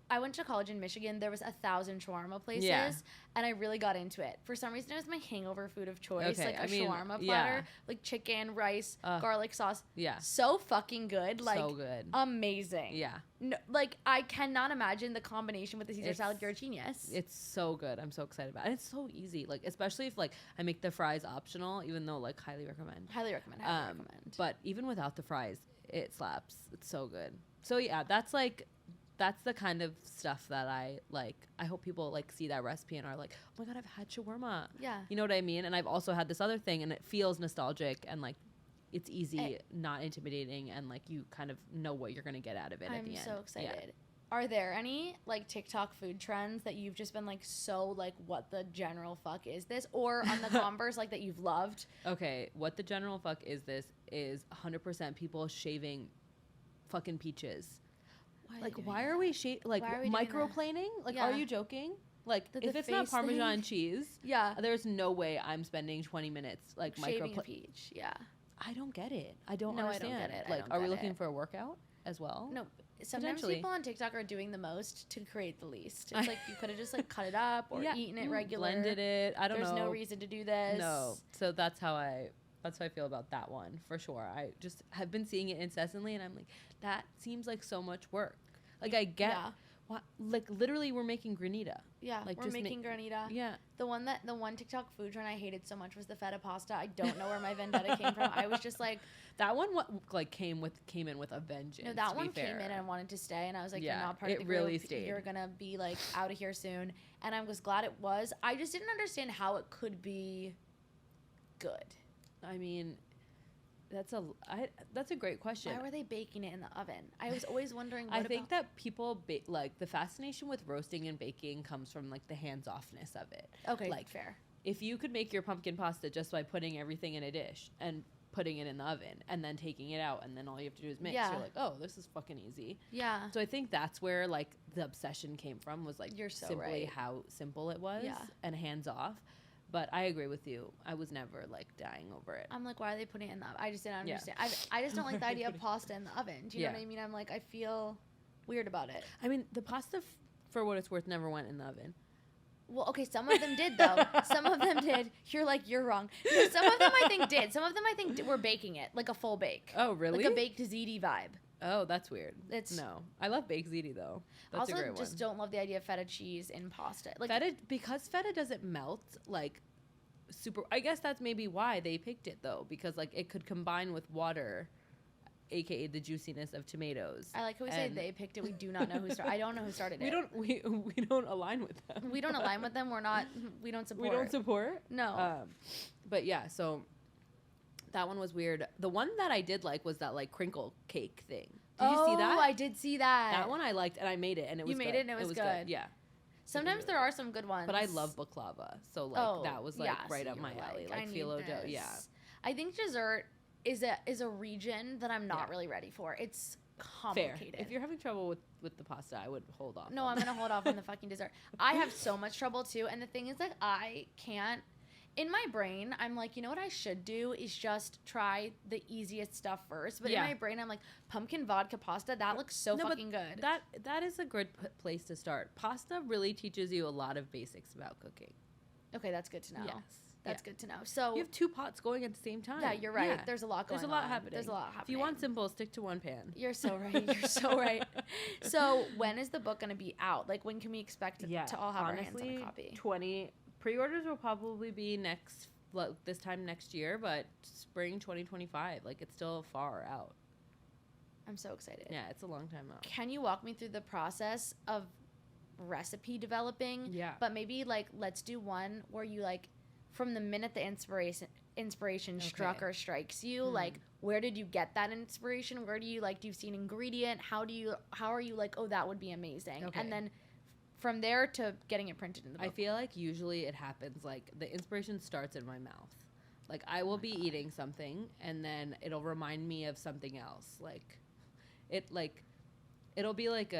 S1: I went to college in Michigan. There was 1,000 shawarma places, and I really got into it. For some reason, it was my hangover food of choice, like shawarma platter, like chicken, rice, garlic sauce. Yeah, so fucking good, like so good, amazing. Yeah, no, like I cannot imagine the combination with the Caesar salad. You're a genius.
S2: It's so good. I'm so excited about it. And it's so easy, like especially if like I make the fries optional, even though like highly recommend.
S1: Highly recommend. Highly recommend.
S2: But even without the fries, it slaps. It's so good. So yeah, that's the kind of stuff that I like. I hope people like see that recipe and are like, oh my god, I've had shawarma. Yeah. You know what I mean? And I've also had this other thing and it feels nostalgic and like it's easy, not intimidating, and like you kind of know what you're going to get out of it at the end.
S1: I'm so excited. Are there any like TikTok food trends that you've just been like so like what the general fuck is this, or on the converse like that you've loved?
S2: Okay, what the general fuck is this is 100% people shaving fucking peaches. Why are we microplaning? Like, are you joking? Like, if it's not Parmesan cheese, there's no way I'm spending 20 minutes like
S1: shaving a peach. Yeah,
S2: I don't get it. I don't understand.
S1: I don't get it.
S2: Like, are we looking for a workout as well?
S1: No. Sometimes people on TikTok are doing the most to create the least. It's like you could have just like cut it up or eaten it regular.
S2: Blended it. I don't know.
S1: There's no reason to do this.
S2: No. So that's how I feel about that one for sure. I just have been seeing it incessantly and I'm like, that seems like so much work. Like I get like literally we're making granita.
S1: Yeah, like we're making granita.
S2: Yeah.
S1: The one TikTok food trend I hated so much was the feta pasta. I don't know where my vendetta came from. I was just like,
S2: that one came in with a vengeance.
S1: No, that one came in and wanted to stay, and I was like, you're not part of the group. Really stayed. You're gonna be like out of here soon. And I was glad it was. I just didn't understand how it could be good.
S2: I mean, that's a great question.
S1: Why were they baking it in the oven? I was always wondering.
S2: I think that people like the fascination with roasting and baking comes from like the hands-offness of it.
S1: Okay,
S2: like
S1: fair.
S2: If you could make your pumpkin pasta just by putting everything in a dish and putting it in the oven and then taking it out and then all you have to do is mix, you're like, oh, this is fucking easy.
S1: Yeah.
S2: So I think that's where like the obsession came from, was like simply how simple it was and hands-off. But I agree with you. I was never like dying over it.
S1: I'm like, why are they putting it in the oven? I just didn't understand. I just don't like the idea of pasta in the oven. Do you know what I mean? I'm like, I feel weird about it.
S2: I mean, the pasta, for what it's worth, never went in the oven.
S1: Well, okay, some of them did though. Some of them did. You're like, you're wrong. No, some of them I think did. Some of them I think were baking it, like a full bake.
S2: Oh, really?
S1: Like a baked ziti vibe.
S2: Oh, that's weird. No, I love baked ziti though. That's
S1: also,
S2: a great one.
S1: just don't love the idea of feta cheese in pasta. Like
S2: feta, because feta doesn't melt like super. I guess that's maybe why they picked it though, because like it could combine with water, aka the juiciness of tomatoes.
S1: I like how we say they picked it. We do not know who started. I don't know who started it.
S2: We don't align with them.
S1: We don't align with them. We don't support.
S2: We don't support.
S1: No.
S2: But yeah, so that one was weird. The one that I did like was that like crinkle cake thing. Did you see that?
S1: Oh, I did see that.
S2: That one I liked, and I made it, and it was.
S1: You made it, and it was good.
S2: Yeah.
S1: Sometimes there are some good ones.
S2: But I love baklava, so like that was like right up my alley, like phyllo dough. Yeah.
S1: I think dessert is a region that I'm not really ready for. It's complicated.
S2: Fair. If you're having trouble with the pasta, I would hold off.
S1: No, I'm gonna hold off on the fucking dessert. I have so much trouble too, and the thing is, like, I can't. In my brain, I'm like, you know what I should do is just try the easiest stuff first. But in my brain, I'm like, pumpkin vodka pasta, that looks so fucking good.
S2: That is a good place to start. Pasta really teaches you a lot of basics about cooking.
S1: Okay, that's good to know.
S2: Yes.
S1: That's good to know. So
S2: you have two pots going at the same time.
S1: Yeah, you're right. Yeah. There's a lot going on.
S2: There's a lot happening. If you want simple, stick to one pan.
S1: You're so right. You're so right. So when is the book going to be out? Like, when can we expect to all have our hands on a copy?
S2: Pre-orders will probably be this time next year, but spring 2025. Like, it's still far out.
S1: I'm so excited.
S2: Yeah, it's a long time out.
S1: Can you walk me through the process of recipe developing?
S2: Yeah.
S1: But maybe, like, let's do one where you, like, from the minute the inspiration struck or strikes you, like, where did you get that inspiration? Where do you, like, do you see an ingredient? How are you, like, oh, that would be amazing? Okay. And then from there to getting it printed in the book.
S2: I feel like usually it happens, like, the inspiration starts in my mouth. Like, I will be eating something, and then it'll remind me of something else. Like, it'll be like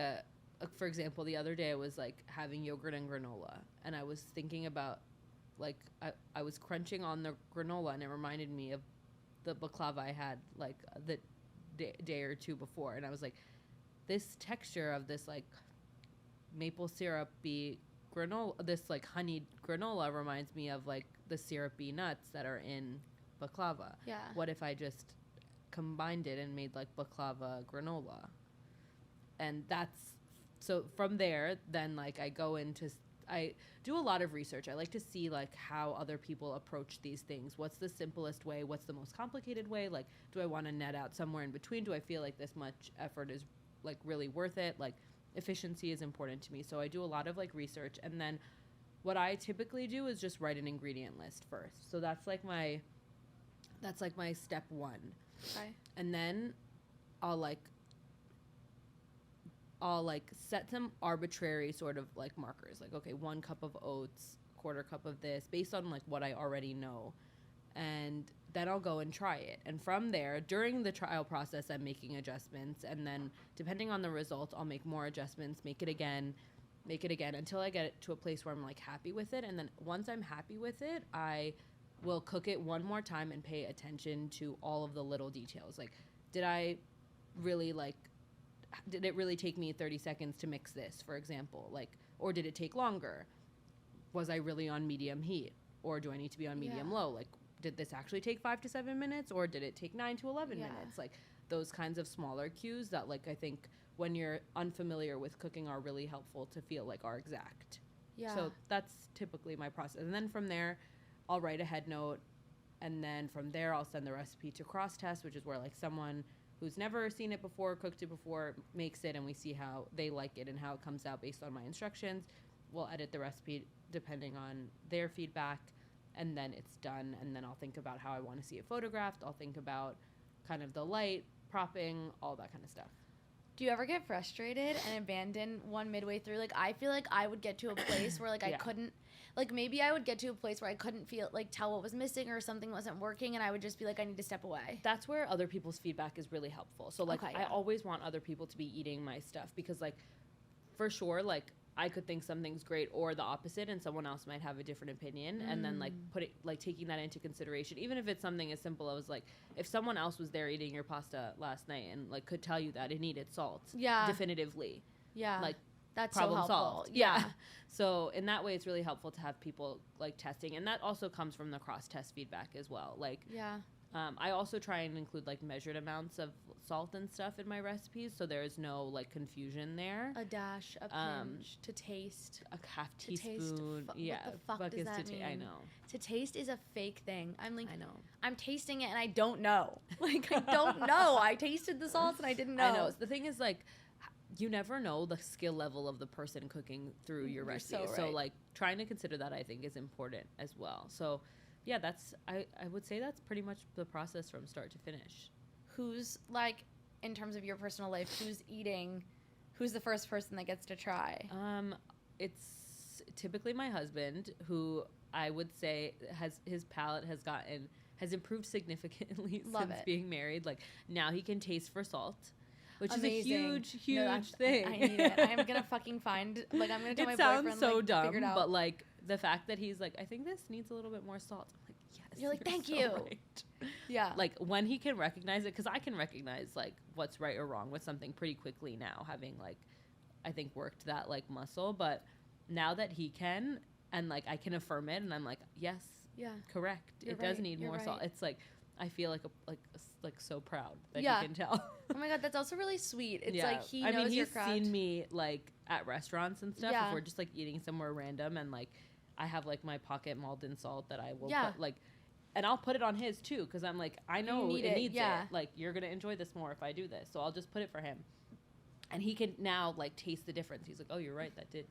S2: for example, the other day I was, like, having yogurt and granola, and I was thinking about, like, I was crunching on the granola, and it reminded me of the baklava I had, like, the day or two before. And I was like, this texture of this, like, maple syrupy granola, this like honeyed granola reminds me of like the syrupy nuts that are in baklava.
S1: Yeah.
S2: What if I just combined it and made like baklava granola? And so from there, then like I do a lot of research. I like to see like how other people approach these things. What's the simplest way? What's the most complicated way? Like, do I want to net out somewhere in between? Do I feel like this much effort is like really worth it? Like, efficiency is important to me, so I do a lot of like research, and then what I typically do is just write an ingredient list first. So that's like my step one.
S1: Okay.
S2: And then I'll like I'll like set some arbitrary sort of like markers, like, okay, 1 cup of oats, quarter cup of this, based on like what I already know. And then I'll go and try it. And from there, during the trial process, I'm making adjustments. And then depending on the result, I'll make more adjustments, make it again until I get it to a place where I'm like happy with it. And then once I'm happy with it, I will cook it one more time and pay attention to all of the little details. Like, did it really take me 30 seconds to mix this, for example? Like, or did it take longer? Was I really on medium heat? Or do I need to be on medium low? Like, did this actually take 5 to 7 minutes, or did it take 9 to 11 minutes? Like, those kinds of smaller cues that, like, I think when you're unfamiliar with cooking are really helpful to feel like are exact. Yeah. So that's typically my process. And then from there, I'll write a head note. And then from there, I'll send the recipe to cross test, which is where like someone who's never seen it before, cooked it before, makes it, and we see how they like it and how it comes out based on my instructions. We'll edit the recipe depending on their feedback. And then it's done, and then I'll think about how I want to see it photographed. I'll think about kind of the light, propping, all that kind of stuff.
S1: Do you ever get frustrated and abandon one midway through? Like, I feel like I would get to a place where, like, I couldn't, like, maybe I would get to a place where I couldn't tell what was missing or something wasn't working, and I would just be like, I need to step away.
S2: That's where other people's feedback is really helpful. So, like, I always want other people to be eating my stuff because, like, for sure, like, I could think something's great or the opposite, and someone else might have a different opinion. And then taking that into consideration, even if it's something as simple as like, if someone else was there eating your pasta last night and like could tell you that it needed salt, definitively, like
S1: that's
S2: problem
S1: so helpful.
S2: solved. Yeah. So in that way, it's really helpful to have people like testing, and that also comes from the cross test feedback as well. Like, I also try and include like measured amounts of salt and stuff in my recipes, so there is no like confusion there.
S1: A dash, a pinch, to taste,
S2: a half teaspoon.
S1: What the fuck does that mean?
S2: I know.
S1: To taste is a fake thing. I'm like, I know. I'm tasting it and I don't know. Like, I don't know. I tasted the salt and I didn't know.
S2: I know. The thing is, like, you never know the skill level of the person cooking through your recipe. So like, trying to consider that, I think, is important as well. So yeah, I would say that's pretty much the process from start to finish.
S1: Who's, like, in terms of your personal life, who's the first person that gets to try?
S2: It's typically my husband, who I would say his palate has improved significantly since being married. Like, now he can taste for salt, which is a huge thing.
S1: I need it. I'm gonna fucking find, like, I'm gonna tell my boyfriend,
S2: sounds so
S1: like,
S2: dumb,
S1: figure it out.
S2: but like the fact that he's like, I think this needs a little bit more salt. I'm like, yes.
S1: You're like, thank you.
S2: Right.
S1: Yeah.
S2: Like, when he can recognize it, because I can recognize like what's right or wrong with something pretty quickly now, having like, I think, worked that like muscle. But now that he can, and like I can affirm it, and I'm like, yes, correct. It does need more salt. It's like, I feel like so proud that he can tell.
S1: Oh my God, that's also really sweet. It's like he knows your craft.
S2: He's seen me like at restaurants and stuff if we're just like eating somewhere random, and like I have like my pocket Maldon salt that I will put, like, and I'll put it on his too, because I'm like, I know it needs it. Like, you're gonna enjoy this more if I do this, so I'll just put it for him. And he can now like taste the difference. He's like, oh, you're right, that did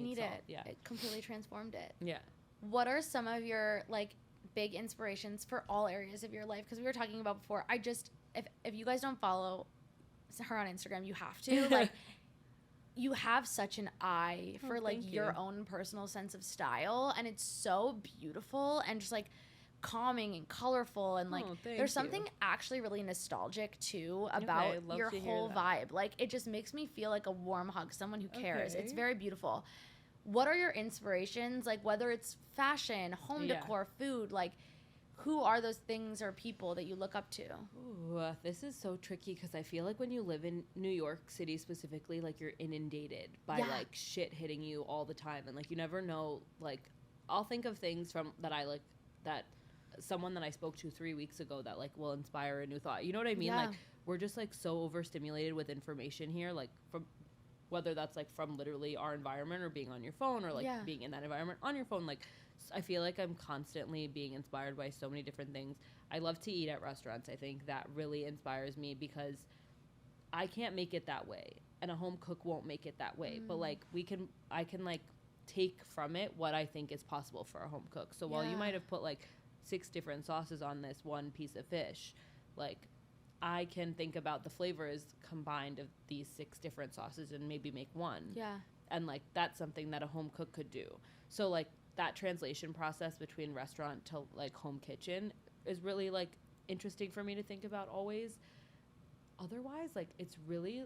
S2: need salt.
S1: It. Yeah, it completely transformed it.
S2: Yeah.
S1: What are some of your like big inspirations for all areas of your life? Because we were talking about before, if you guys don't follow her on Instagram, you have to. Like, you have such an eye for like your own personal sense of style, and it's so beautiful and just like calming and colorful, and like there's something actually really nostalgic too about your whole vibe. Like, it just makes me feel like a warm hug, someone who cares. It's very beautiful. What are your inspirations, like, whether it's fashion, home decor, food? Like, who are those things or people that you look up to?
S2: Ooh, this is so tricky, because I feel like when you live in New York City specifically, like, you're inundated by like shit hitting you all the time, and like you never know. Like, I'll think of things from that I like, that someone that I spoke to 3 weeks ago that like will inspire a new thought. You know what I mean? Like, we're just like so overstimulated with information here, like, from whether that's like from literally our environment or being on your phone, or like being in that environment on your phone. Like, I feel like I'm constantly being inspired by so many different things. I love to eat at restaurants. I think that really inspires me, because I can't make it that way, and a home cook won't make it that way. But like, I can like take from it what I think is possible for a home cook. So while you might have put like 6 different sauces on this one piece of fish, like, I can think about the flavors combined of these 6 different sauces and maybe make one.
S1: Yeah.
S2: And like that's something that a home cook could do. So like that translation process between restaurant to like home kitchen is really like interesting for me to think about always. Otherwise, like it's really,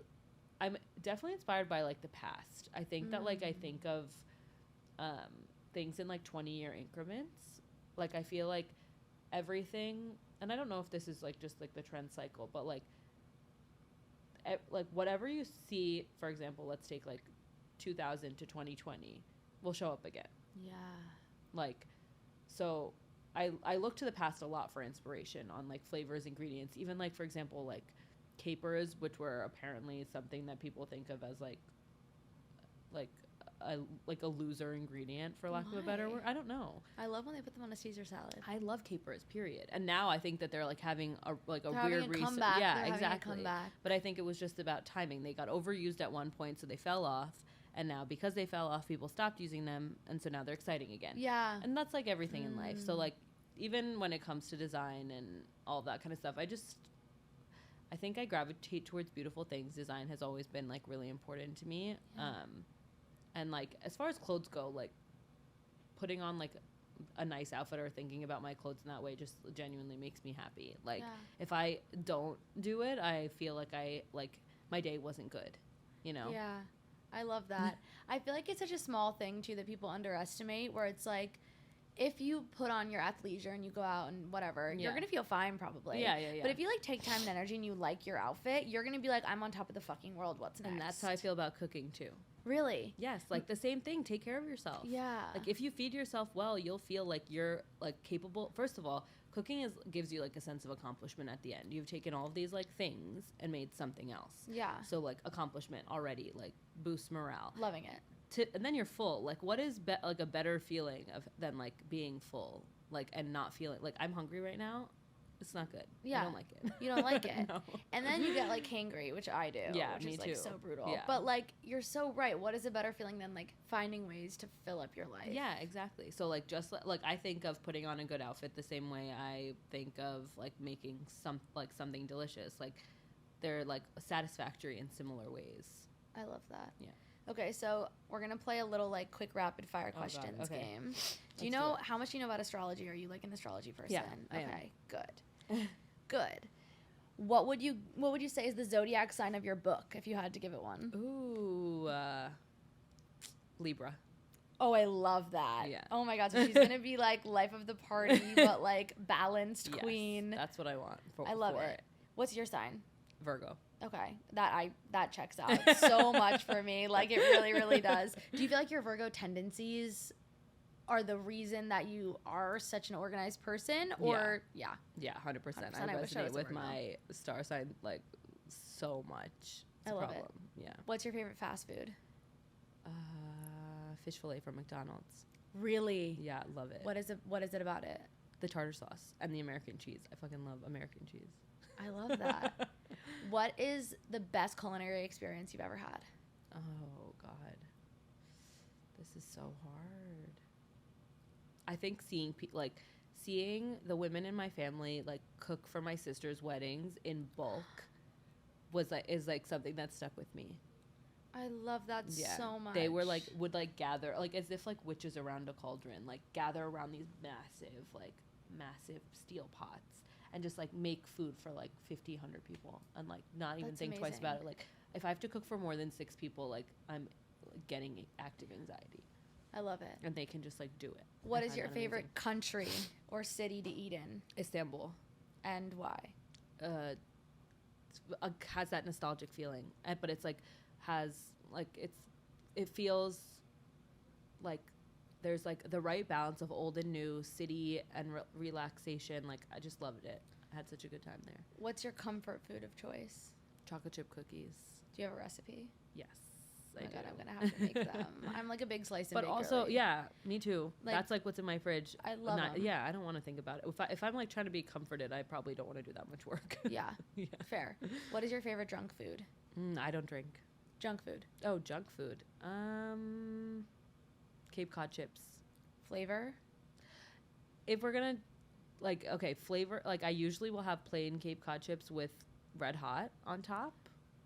S2: I'm definitely inspired by like the past. I think that like I think of things in like 20-year increments. Like I feel like everything, and I don't know if this is like just like the trend cycle, but like like whatever you see, for example, let's take like 2000 to 2020 will show up again.
S1: Yeah.
S2: Like, so I look to the past a lot for inspiration on like flavors, ingredients, even like, for example, like capers, which were apparently something that people think of as like a loser ingredient, for lack of a better word. I don't know.
S1: I love when they put them on a Caesar salad.
S2: I love capers, period. And now I think that they're like having a weird
S1: comeback.
S2: Yeah,
S1: they're
S2: exactly. But I think it was just about timing. They got overused at one point, so they fell off. And now because they fell off, people stopped using them, and so now they're exciting again.
S1: Yeah.
S2: And that's like everything in life. So like even when it comes to design and all that kind of stuff, I think I gravitate towards beautiful things. Design has always been like really important to me. Yeah. And like as far as clothes go, like putting on like a nice outfit or thinking about my clothes in that way just genuinely makes me happy. Like if I don't do it, I feel like my day wasn't good, you know?
S1: Yeah. I love that. I feel like it's such a small thing too that people underestimate, where it's like, if you put on your athleisure and you go out and whatever, you're going to feel fine probably.
S2: Yeah.
S1: But if you like take time and energy and you like your outfit, you're going to be like, I'm on top of the fucking world. What's next?
S2: And that's how I feel about cooking too.
S1: Really?
S2: Yes. Like the same thing. Take care of yourself.
S1: Yeah.
S2: Like if you feed yourself well, you'll feel like you're like capable. First of all, cooking gives you like a sense of accomplishment at the end. You've taken all of these like things and made something else.
S1: Yeah.
S2: So like accomplishment already like boosts morale.
S1: Loving it.
S2: And then you're full. Like what is like a better feeling than like being full, like, and not feeling like I'm hungry right now? It's not good.
S1: Yeah.
S2: I don't like it.
S1: You don't like it.
S2: No.
S1: And then you get like hangry, which I do.
S2: Yeah,
S1: which
S2: me
S1: is
S2: too.
S1: like so brutal.
S2: Yeah.
S1: But like you're so right. What is a better feeling than like finding ways to fill up your life?
S2: Yeah, exactly. So like just like I think of putting on a good outfit the same way I think of like making something delicious. Like they're like satisfactory in similar ways.
S1: I love that.
S2: Yeah.
S1: Okay, so we're gonna play a little like quick rapid fire questions game. Do you know how much you know about astrology? Are you like an astrology person?
S2: Yeah, I am.
S1: Okay, good. Good. What would you say is the zodiac sign of your book if you had to give it one?
S2: Ooh, Libra.
S1: Oh, I love that.
S2: Yeah.
S1: Oh my god, so she's gonna be like life of the party, but like balanced
S2: Yes,
S1: queen.
S2: That's what I want.
S1: I love it. What's your sign?
S2: Virgo.
S1: Okay, that checks out so much for me. Like it really, really does. Do you feel like your Virgo tendencies are the reason that you are such an organized person, or
S2: yeah, 100%. I resonate with my star sign like so much. It's
S1: I love
S2: problem.
S1: it.
S2: Yeah.
S1: What's your favorite fast food?
S2: Fish fillet from McDonald's.
S1: Really?
S2: Yeah, love it.
S1: What is it about it?
S2: The tartar sauce and the American cheese. I fucking love American cheese.
S1: I love that. What is the best culinary experience you've ever had?
S2: Oh God, this is so hard. I think seeing the women in my family like cook for my sister's weddings in bulk is something that stuck with me.
S1: I love that so much.
S2: They were would gather as if like witches around a cauldron, like gather around these massive steel pots and just like make food for like 50, 100 people and like not even think twice about it. Like if I have to cook for more than 6 people, like I'm getting active anxiety.
S1: I love it.
S2: And they can just like do it.
S1: What is your favorite country or city to eat in?
S2: Istanbul.
S1: And why?
S2: Has that nostalgic feeling, but it's like it feels like there's like the right balance of old and new, city and relaxation. Like I just loved it. I had such a good time there.
S1: What's your comfort food of choice?
S2: Chocolate chip cookies.
S1: Do you have a recipe?
S2: Yes.
S1: Oh my God, I'm gonna have to make them. I'm like a big slice and
S2: But
S1: bake
S2: also,
S1: girly.
S2: yeah, me too.
S1: Like,
S2: that's like what's in my fridge.
S1: I love them.
S2: Yeah, I don't want to think about it. If I'm like trying to be comforted, I probably don't want to do that much work.
S1: Yeah,
S2: yeah.
S1: Fair. What is your favorite junk food?
S2: I don't drink.
S1: Junk food.
S2: Oh, junk food. Cape Cod chips.
S1: Flavor?
S2: If we're gonna, flavor, I usually will have plain Cape Cod chips with red hot on top.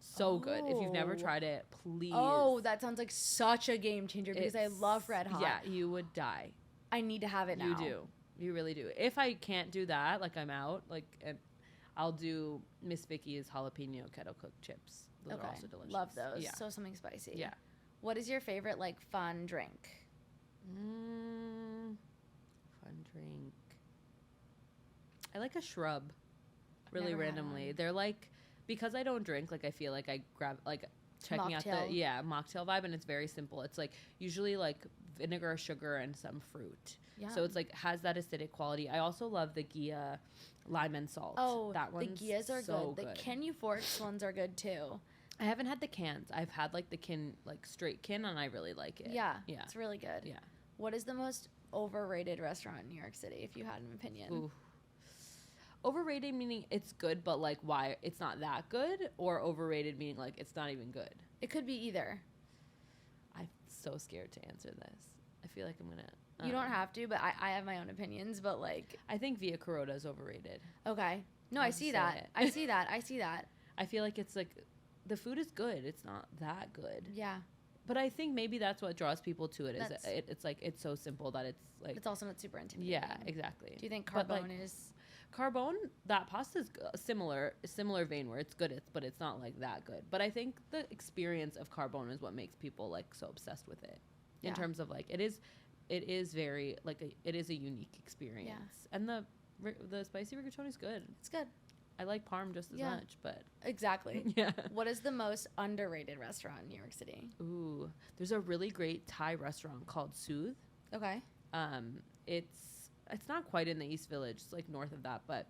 S2: So good. If you've never tried it, please.
S1: Oh, that sounds like such a game changer because I love red hot.
S2: Yeah, you would die.
S1: I need to have it now.
S2: You do. You really do. If I can't do that, like I'm out, like I'll do Miss Vicky's jalapeno kettle cooked chips. Those are also delicious.
S1: Love those.
S2: Yeah.
S1: So something spicy.
S2: Yeah.
S1: What is your favorite like fun drink?
S2: Fun drink. I like a shrub. Really randomly. They're like, because I don't drink, like I feel like I grab like checking out the mocktail vibe, and it's very simple. It's like usually like vinegar, sugar, and some fruit. Yeah. So it's like has that acidic quality. I also love the Gia lime and salt.
S1: Oh,
S2: that one.
S1: The Gias are
S2: so
S1: good. The Ken Euphorics ones are good too.
S2: I haven't had the cans. I've had like the kin, like straight kin, and I really like it.
S1: Yeah. It's really good.
S2: Yeah.
S1: What is the most overrated restaurant in New York City, if you had an opinion?
S2: Ooh. Overrated meaning it's good, but like why it's not that good, or overrated meaning like it's not even good?
S1: It could be either.
S2: I'm so scared to answer this. I feel like I'm gonna.
S1: You don't have to, but I have my own opinions. But like,
S2: I think Via Carota is overrated.
S1: Okay. No, I see that. I see that. I see that.
S2: I feel like it's like the food is good. It's not that good.
S1: Yeah.
S2: But I think maybe that's what draws people to it. It's like it's so simple that it's like.
S1: It's also not super intimidating.
S2: Yeah, exactly.
S1: Do you think Carbone is?
S2: Carbone, that pasta is similar vein where it's good, but it's not like that good. But I think the experience of Carbone is what makes people like so obsessed with it. In terms of like it is very like it is a unique experience. Yeah. And the spicy rigatoni is good.
S1: It's good.
S2: I like Parm just as much, but
S1: exactly.
S2: Yeah.
S1: What is the most underrated restaurant in New York City?
S2: Ooh, there's a really great Thai restaurant called Soothe.
S1: Okay.
S2: It's not quite in the East Village. It's like north of that, but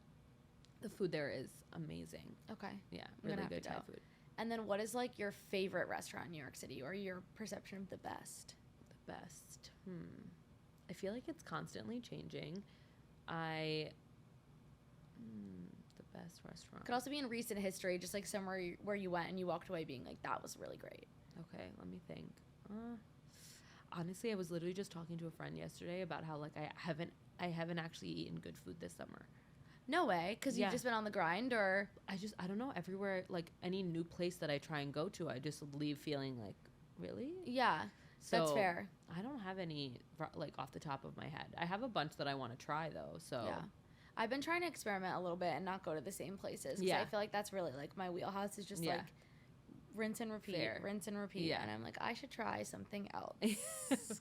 S2: the food there is amazing.
S1: Okay.
S2: Yeah, really good Thai food.
S1: And then what is like your favorite restaurant in New York City, or your perception of the best?
S2: The best. I feel like it's constantly changing. The best restaurant.
S1: Could also be in recent history, just like somewhere where you went and you walked away being like, that was really great.
S2: Okay, let me think. Honestly, I was literally just talking to a friend yesterday about how like I haven't actually eaten good food this summer.
S1: No way, because you've just been on the grind, or
S2: I don't know, everywhere, like any new place that I try and go to, I just leave feeling like, really?
S1: Yeah, so that's fair.
S2: I don't have any like off the top of my head. I have a bunch that I want to try though. So
S1: yeah, I've been trying to experiment a little bit and not go to the same places. Yeah, I feel like that's really like my wheelhouse is just like rinse and repeat, rinse and repeat. Yeah. And I'm like, I should try something else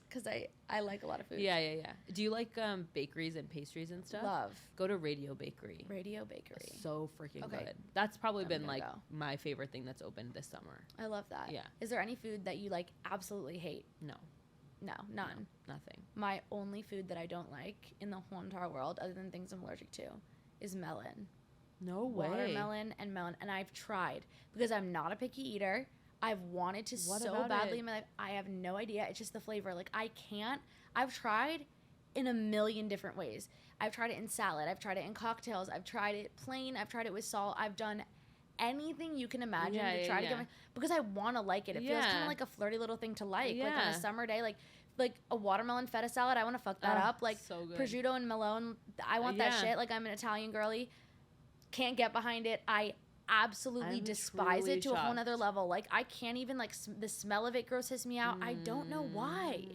S1: because I like a lot of food.
S2: Yeah. Do you like bakeries and pastries and stuff?
S1: Love.
S2: Go to Radio Bakery.
S1: Radio Bakery.
S2: So freaking good. That's probably been like my favorite thing that's opened this summer.
S1: I love that.
S2: Yeah.
S1: Is there any food that you like absolutely hate?
S2: No,
S1: none.
S2: No, nothing.
S1: My only food that I don't like in the whole entire world, other than things I'm allergic to, is melon.
S2: No way.
S1: Watermelon and melon. And I've tried because I'm not a picky eater. I've wanted to so badly in my life. I have no idea. It's just the flavor. Like, I can't. I've tried in a million different ways. I've tried it in salad. I've tried it in cocktails. I've tried it plain. I've tried it with salt. I've done anything you can imagine to try to get because I want to like it. It feels kind of like a flirty little thing to like. Like on a summer day, like a watermelon feta salad. I want to fuck that up. Like
S2: so
S1: prosciutto and melon. I want that shit. Like, I'm an Italian girly. Can't get behind it. I absolutely despise it to a whole nother level. Like, I can't even, like, the smell of it grosses me out. I don't know why.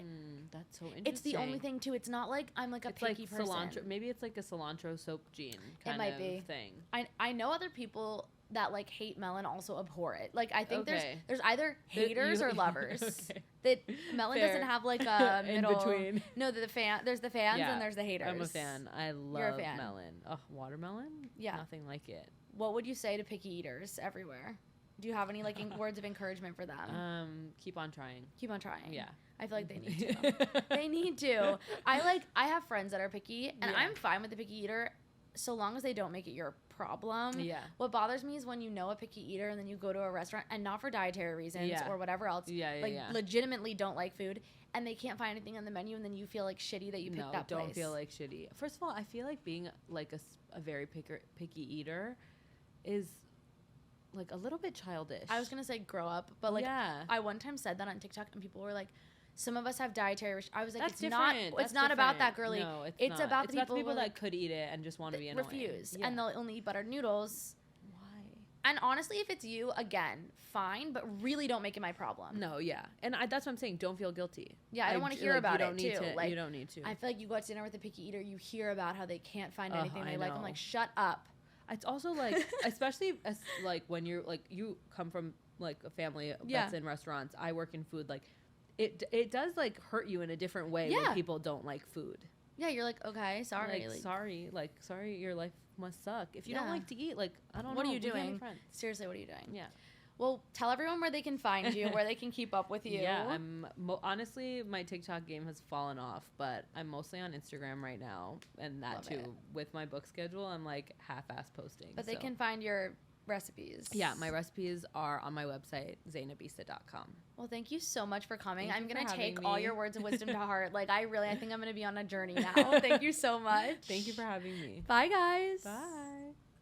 S2: That's so interesting.
S1: It's the only thing too. It's not like I'm like a picky person.
S2: Cilantro. Maybe it's like a cilantro soap gene kind of thing.
S1: I know other people that like hate melon also abhor it. Like, I think there's either haters or lovers. That melon doesn't have like a middle.
S2: In between.
S1: No, there's the fans and there's the haters.
S2: I'm a fan. I love melon. Oh, watermelon?
S1: Yeah.
S2: Nothing like it.
S1: What would you say to picky eaters everywhere? Do you have any like words of encouragement for them?
S2: Keep on trying.
S1: Keep on trying.
S2: Yeah.
S1: I feel like they need to. They need to. I have friends that are picky, and I'm fine with the picky eater so long as they don't make it your problem.
S2: Yeah.
S1: What bothers me is when you know a picky eater and then you go to a restaurant, and not for dietary reasons or whatever else. Legitimately don't like food, and they can't find anything on the menu, and then you feel like shitty that you picked that place.
S2: No, don't feel like shitty. First of all, I feel like being like a very picky eater is like a little bit childish.
S1: I was gonna say grow up, but like I one time said that on TikTok, and people were like, some of us have dietary I was like,
S2: it's not
S1: about that, girly.
S2: No,
S1: it's
S2: not.
S1: About
S2: it's
S1: the
S2: about the people
S1: that
S2: could eat it and just want to be annoying.
S1: Refuse. And they'll only eat buttered noodles.
S2: Why?
S1: And honestly, if it's you, again, fine, but really don't make it my problem.
S2: No, yeah. And that's what I'm saying. Don't feel guilty.
S1: Yeah, I don't want to hear about it, too.
S2: Like, you don't need to.
S1: I feel like you go out to dinner with a picky eater, you hear about how they can't find anything they like. I'm like, shut up.
S2: It's also, like, especially as, like, when you're, like, you come from, like, a family that's in restaurants. I work in food. Like, it does, like, hurt you in a different way when people don't like food.
S1: Yeah, you're like, okay, sorry.
S2: Sorry, your life must suck. If you don't like to eat, like, I don't know.
S1: What are you doing? Seriously, what are you doing?
S2: Yeah.
S1: Well, tell everyone where they can find you, where they can keep up with you.
S2: Yeah, honestly, my TikTok game has fallen off, but I'm mostly on Instagram right now, and that too. With my book schedule, I'm like half-ass posting.
S1: But they can find your recipes.
S2: Yeah, my recipes are on my website, zaynabissa.com.
S1: Well, thank you so much for coming. I'm going to take all your words of wisdom to heart. Like, I think I'm going to be on a journey now. Thank you so much.
S2: Thank you for having me.
S1: Bye, guys.
S2: Bye.